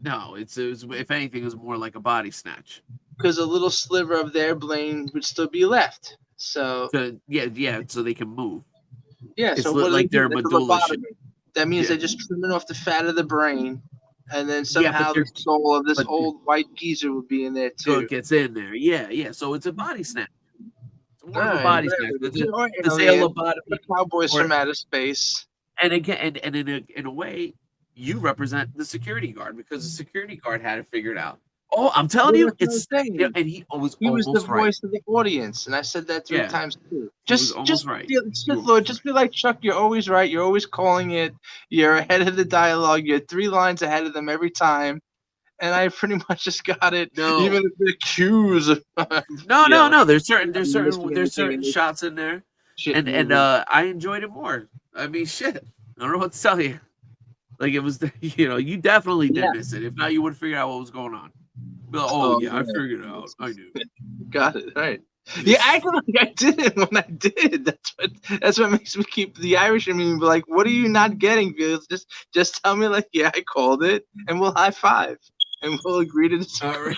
D: was, if anything, it was more like a body snatch.
C: Because a little sliver of their brain would still be left. So
D: So yeah, so they can move.
C: yeah,
D: It's
C: so what do
D: like
C: they
D: their
C: do? It's a
D: medulla.
C: lobotomy. That means
D: Yeah.
C: they're just trimming off the fat of the brain, and then
D: Yeah,
C: somehow
D: but
C: the soul of this
D: but
C: old white geezer would be in there
D: so
C: too.
D: it gets in there. Yeah. So it's a body snatch. It's more of a
C: Alright,
D: body
C: whatever.
D: snatch.
C: Or
D: To say a
C: aliens,
D: lobotomy,
C: the cowboys
D: or
C: from outer space.
D: and again, and in a way, you represent the security guard because the security guard had it figured out. Oh, I'm telling
C: Well,
D: you,
C: that's what I'm
D: it's
C: saying.
D: and he was
C: He was the
D: almost right.
C: voice of the audience, and I said that 3
D: Yeah,
C: times too.
D: he was almost right.
C: Sith Lord, just be like Chuck. You're always right. You're always calling it. You're ahead of the dialogue. You're 3 lines ahead of them every time, and I pretty much just got it.
D: No.
C: Even if the cues.
D: No. There's certain
C: Missing
D: shots in there,
C: shit
D: and
C: movie.
D: I enjoyed it more. I mean, shit. I don't know what to tell you. Like it was, you definitely did miss it. If not, you would figure out what was going on. But, I figured it out. I knew.
C: Got it right. Yeah, acting like I didn't when I did. That's what makes me keep the Irish in me and be like, what are you not getting, Felix? Just tell me like, yeah, I called it, and we'll high five, and we'll agree to disagree.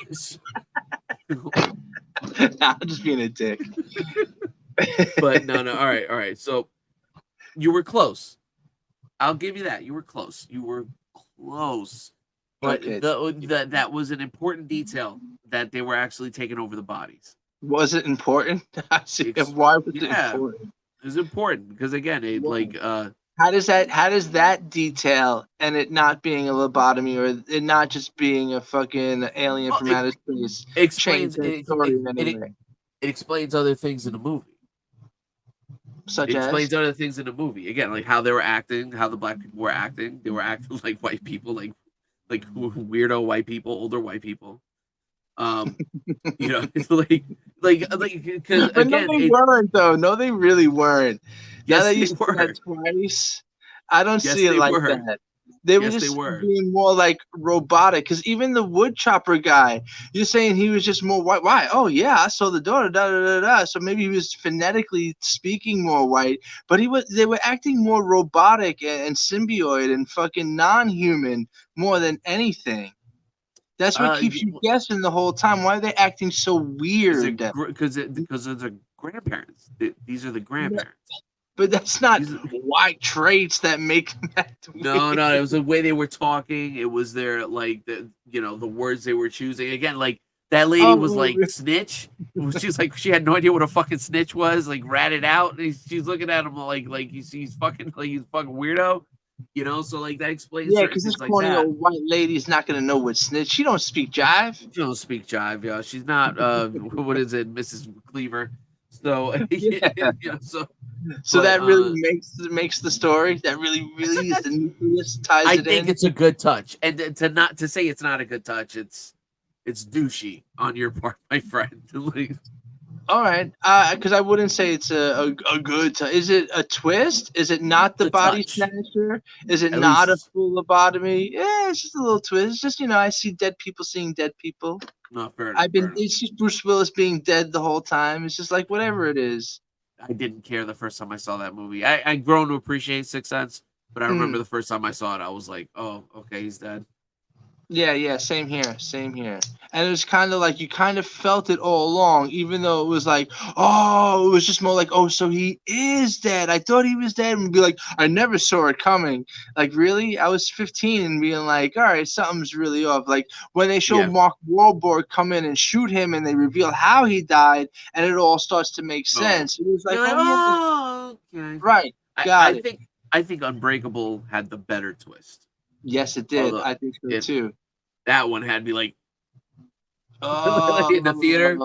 C: Nah, I'm just being a dick.
D: But no. All right. So you were close. I'll give you that. You were close. But
C: Okay.
D: that was an important detail that they were actually taking over the bodies.
C: Was it important? Why was it important?
D: It was important because again,
C: how does that detail and it not being a lobotomy or it not just being a fucking alien from outer space
D: explains
C: change the story in any way?
D: It explains other things in the movie. Explains other things in the movie. Again, like how they were acting, how the black people were acting. They were acting like white people, like weirdo white people, older white people. It's because
C: but
D: again,
C: no, they weren't though. No, they really weren't.
D: Yes,
C: now that
D: they
C: you
D: were.
C: that twice, I don't
D: Yes,
C: see it
D: they
C: like
D: were.
C: that. They were just being more like robotic. Because even the wood chopper guy, you're saying he was just more white. Why? Oh yeah, I saw the daughter. Da da da da. So maybe he was phonetically speaking more white, but they were acting more robotic and symbiote and fucking non-human more than anything. That's what keeps you guessing the whole time. Why are they acting so weird?
D: Because of the grandparents. These are the grandparents.
C: But that's not white traits that make them act weird.
D: No. It was the way they were talking. It was their the words they were choosing. Again, like that lady was like snitch. She's like she had no idea what a fucking snitch was. Like ratted out. And she's looking at him like he's fucking weirdo. So like that explains.
C: Yeah, because this corny old white lady's not gonna know what snitch. She don't speak jive.
D: She don't speak jive. Yeah, she's not. What is it, Mrs. Cleaver? So
C: So that really makes the story. That really is the nucleus ties it in.
D: I think it's a good touch, and to say it's not a good touch, it's douchey on your part, my friend.
C: All right, because I wouldn't say it's a good touch. Is it a twist? Is it not the body snatcher? Is it not a full lobotomy? Yeah, it's just a little twist. It's just I see dead people seeing dead people.
D: No, fair enough.
C: It's just Bruce Willis being dead the whole time. It's just like whatever it is.
D: I didn't care the first time I saw that movie. I grown to appreciate Sixth Sense, but I remember the first time I saw it, I was like, oh, okay, he's dead.
C: Yeah, same here. And it was kind of like you kind of felt it all along, even though it was like, oh, it was just more like, oh, so he is dead. I thought he was dead, and be like, I never saw it coming. Like, really? I was 15 and being like, all right, something's really off. Like when they show Mark Wahlberg come in and shoot him, and they reveal how he died, and it all starts to make sense. It was like,
D: okay,
C: right, got it.
D: I think Unbreakable had the better twist.
C: Yes, it did. I think so too.
D: That one had me like in the theater.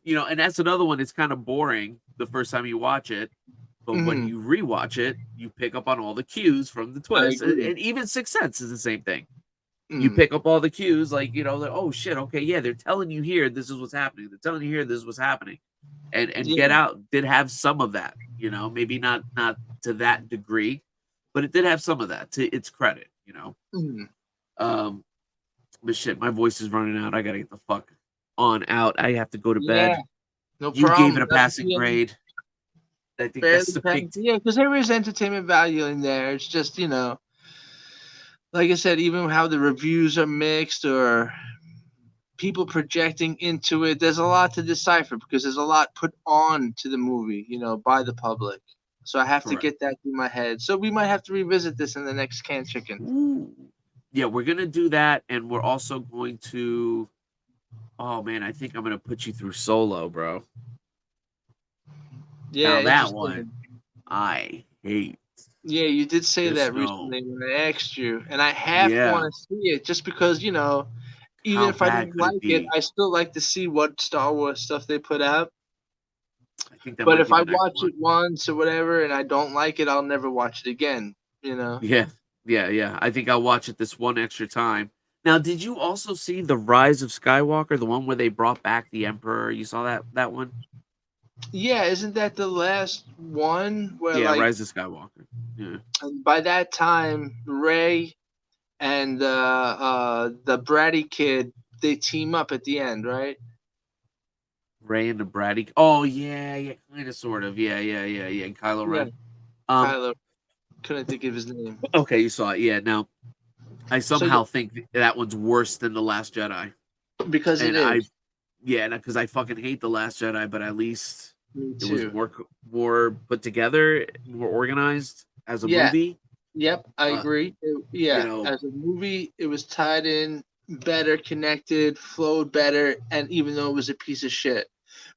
D: And that's another one. It's kind of boring the first time you watch it, but when you rewatch it, you pick up on all the cues from the twist. And even Sixth Sense is the same thing. You pick up all the cues, like oh shit, okay, yeah, they're telling you here this is what's happening. They're telling you here this is what's happening. And Get Out did have some of that, maybe not to that degree, but it did have some of that to its credit, But shit, my voice is running out. I gotta get the fuck on out. I have to go to bed.
C: No
D: you
C: problem.
D: Gave it a passing grade. I think that's the big.
C: Yeah, because there is entertainment value in there. It's just like I said, even how the reviews are mixed or people projecting into it, there's a lot to decipher because there's a lot put on to the movie, by the public. So I have to get that through my head. So we might have to revisit this in the next Canned Chicken.
D: Ooh. Yeah, we're gonna do that, and we're also going to. Oh man, I think I'm gonna put you through Solo, bro.
C: Yeah,
D: now that one I hate.
C: Yeah, you did say that recently when I asked you, and I want to see it just because even if I didn't like it, I still like to see what Star Wars stuff they put out.
D: I think that
C: but if I watch it once or whatever and I don't like it, I'll never watch it again.
D: Yeah. Yeah. I think I'll watch it this one extra time. Now, did you also see The Rise of Skywalker, the one where they brought back the Emperor? You saw that one?
C: Yeah, isn't that the last one where
D: Yeah,
C: like
D: Rise of Skywalker. Yeah.
C: by that time Ray and the bratty kid they team up at the end, right?
D: Ray and the Bratty. Oh yeah, kind of, sort of. Yeah. Kylo
C: Yeah,
D: Ren. Um.
C: Kylo. Couldn't think of his name.
D: Okay, you saw it. Yeah. Now, I
C: So
D: somehow think that one's worse than The Last Jedi,
C: because it
D: and
C: is.
D: because I fucking hate The Last Jedi, but at least
C: Me
D: it was
C: too.
D: more put together, more organized as a
C: Yeah.
D: movie.
C: Yep, I
D: Uh,
C: agree.
D: you know,
C: As a movie, it was tied in better, connected, flowed better, and even though it was a piece of shit,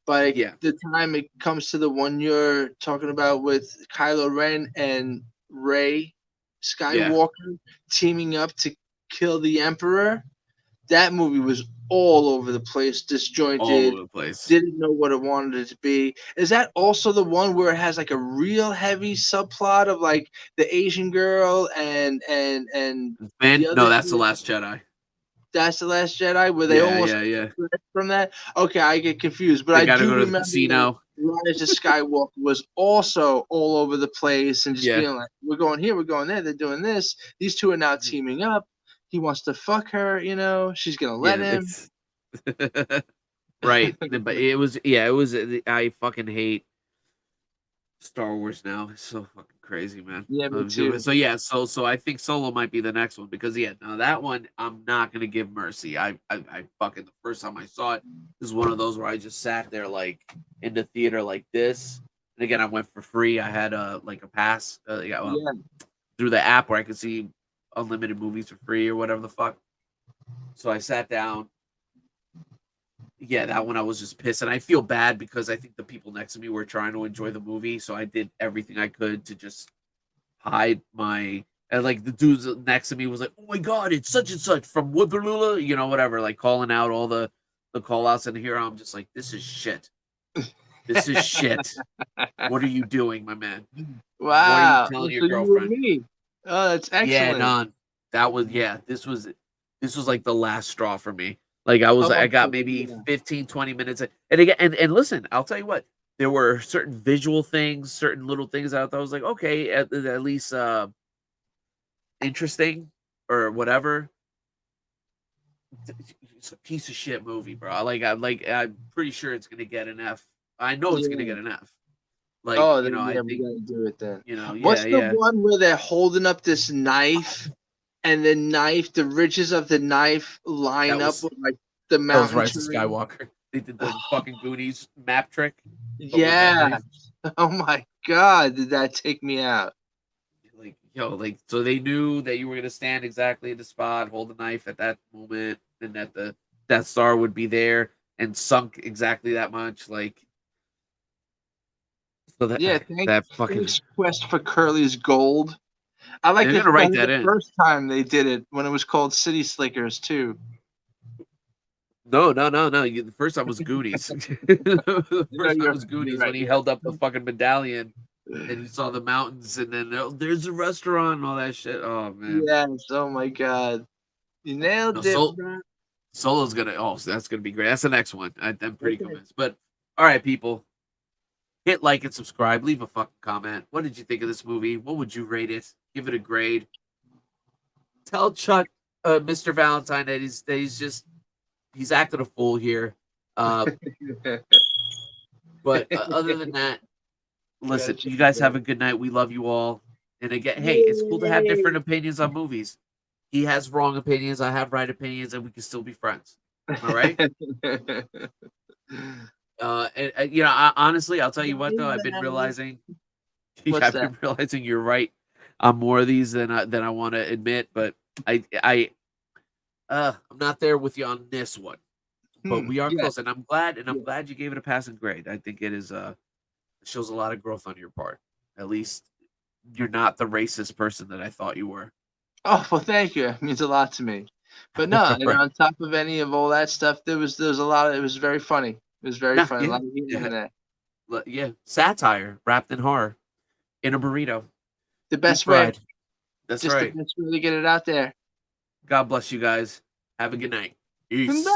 C: by
D: yeah,
C: the time it comes to the one you're talking about with Kylo Ren and Rey
D: yeah,
C: Skywalker teaming up to kill the Emperor, that movie was all over the place,
D: all
C: disjointed,
D: over the place.
C: didn't know what it wanted it to be. Is that also the one where it has like a real heavy subplot of like the Asian girl and the
D: Man,
C: other?
D: no, that's The Last Jedi.
C: That's the Last Jedi, where they
D: Yeah,
C: almost
D: yeah.
C: from that. Okay, I get confused, but
D: They
C: I
D: got to
C: do
D: go to the
C: remember that
D: casino.
C: Rise of Skywalker was also all over the place and just
D: Yeah.
C: being like, "We're going here, we're going there, they're doing this. These two are now
D: Mhm.
C: teaming up. He wants to fuck her, you know. She's gonna let
D: Yeah,
C: him."
D: it's right. But it was. I fucking hate Star Wars now. It's so fucking crazy, man.
C: Yeah, me too.
D: So yeah, so I think Solo might be the next one because now that one I'm not gonna give mercy. I fucking the first time I saw it is one of those where I just sat there like in the theater like this. And again, I went for free. I had like a pass
C: Yeah.
D: through the app where I could see unlimited movies for free or whatever the fuck. So I sat down. Yeah, that one I was just pissed, and I feel bad because I think the people next to me were trying to enjoy the movie, so I did everything I could to just hide my. And like the dudes next to me was like, "Oh my god, it's such and such from Woodlula," whatever, like calling out all the call outs, and here I'm just like, "This is shit. This is shit. What are you doing, my man? What are you
C: Wow.
D: telling your
C: So you and
D: girlfriend?"
C: me. Oh, that's
D: Yeah,
C: excellent.
D: none. That was this was like the last straw for me. Like I
C: Oh,
D: got maybe
C: yeah.
D: 15, 20 minutes. And again, and listen, I'll tell you what, there were certain visual things, certain little things I thought I was like, okay, at least interesting or whatever. It's a piece of shit movie, bro. I'm pretty sure it's gonna get an F. I know it's gonna
C: Yeah.
D: get an F. Like,
C: Oh, then
D: I
C: yeah, we
D: think,
C: gotta do it then.
D: yeah,
C: What's the
D: yeah.
C: one where they're holding up this knife and the ridges of the knife line
D: That
C: up
D: was
C: with like the
D: that was
C: mountain
D: Rise of
C: terrain?
D: Skywalker. They did the fucking Goonies map trick, but with that
C: Yeah.
D: knife.
C: Oh my God, did that take me out?
D: Like, like, so they knew that you were gonna stand exactly in the spot, hold the knife at that moment, and that the Death Star would be there and sunk exactly that much. Like, so that
C: Yeah,
D: that fucking
C: thanks Quest for Curly's Gold. I like
D: they're
C: the
D: gonna write
C: the
D: that in.
C: first time they did it when it was called City Slickers too.
D: No. The first time was Goonies. The
C: No,
D: first time
C: you're
D: was
C: you're
D: Goonies when
C: right.
D: he held up the fucking medallion and he saw the mountains, and then there's a restaurant and all that shit. Oh man,
C: Yes. Oh my God, you
D: no,
C: nailed it, bro.
D: Solo's gonna. Oh, so that's gonna be great. That's the next one. I'm pretty
C: Okay.
D: convinced. But all right, people, hit like and subscribe. Leave a fucking comment. What did you think of this movie? What would you rate it? Give it a grade. Tell Chuck, Mr. Valentine, that he's acting a fool here. Uh, but other than that, listen,
C: Gotcha,
D: you guys have
C: bro.
D: a good night. We love you all. And again, hey, it's cool to have
C: Yay.
D: different opinions on movies. He has wrong opinions. I have right opinions, and we can still be friends. All right. And honestly, I'll tell you what though, I've been realizing,
C: What's
D: I've
C: that?
D: been realizing you're right on more of these than I want to admit. But I'm not there with you on this one, but we are
C: Yeah,
D: close, and I'm glad,
C: yeah.
D: you gave it a passing grade. I think it is it shows a lot of growth on your part. At least you're not the racist person that I thought you were.
C: Oh, well, thank you. It means a lot to me. But no, and
D: Right.
C: on top of any of all that stuff, there was a lot of it was very funny. It was very
D: Nah,
C: funny. A
D: yeah,
C: lot of humor
D: yeah,
C: in that.
D: yeah. Satire wrapped in horror in a burrito,
C: The
D: deep
C: best way.
D: fried. That's
C: just
D: right.
C: to really get it out there.
D: God bless you guys. Have a good night. Peace.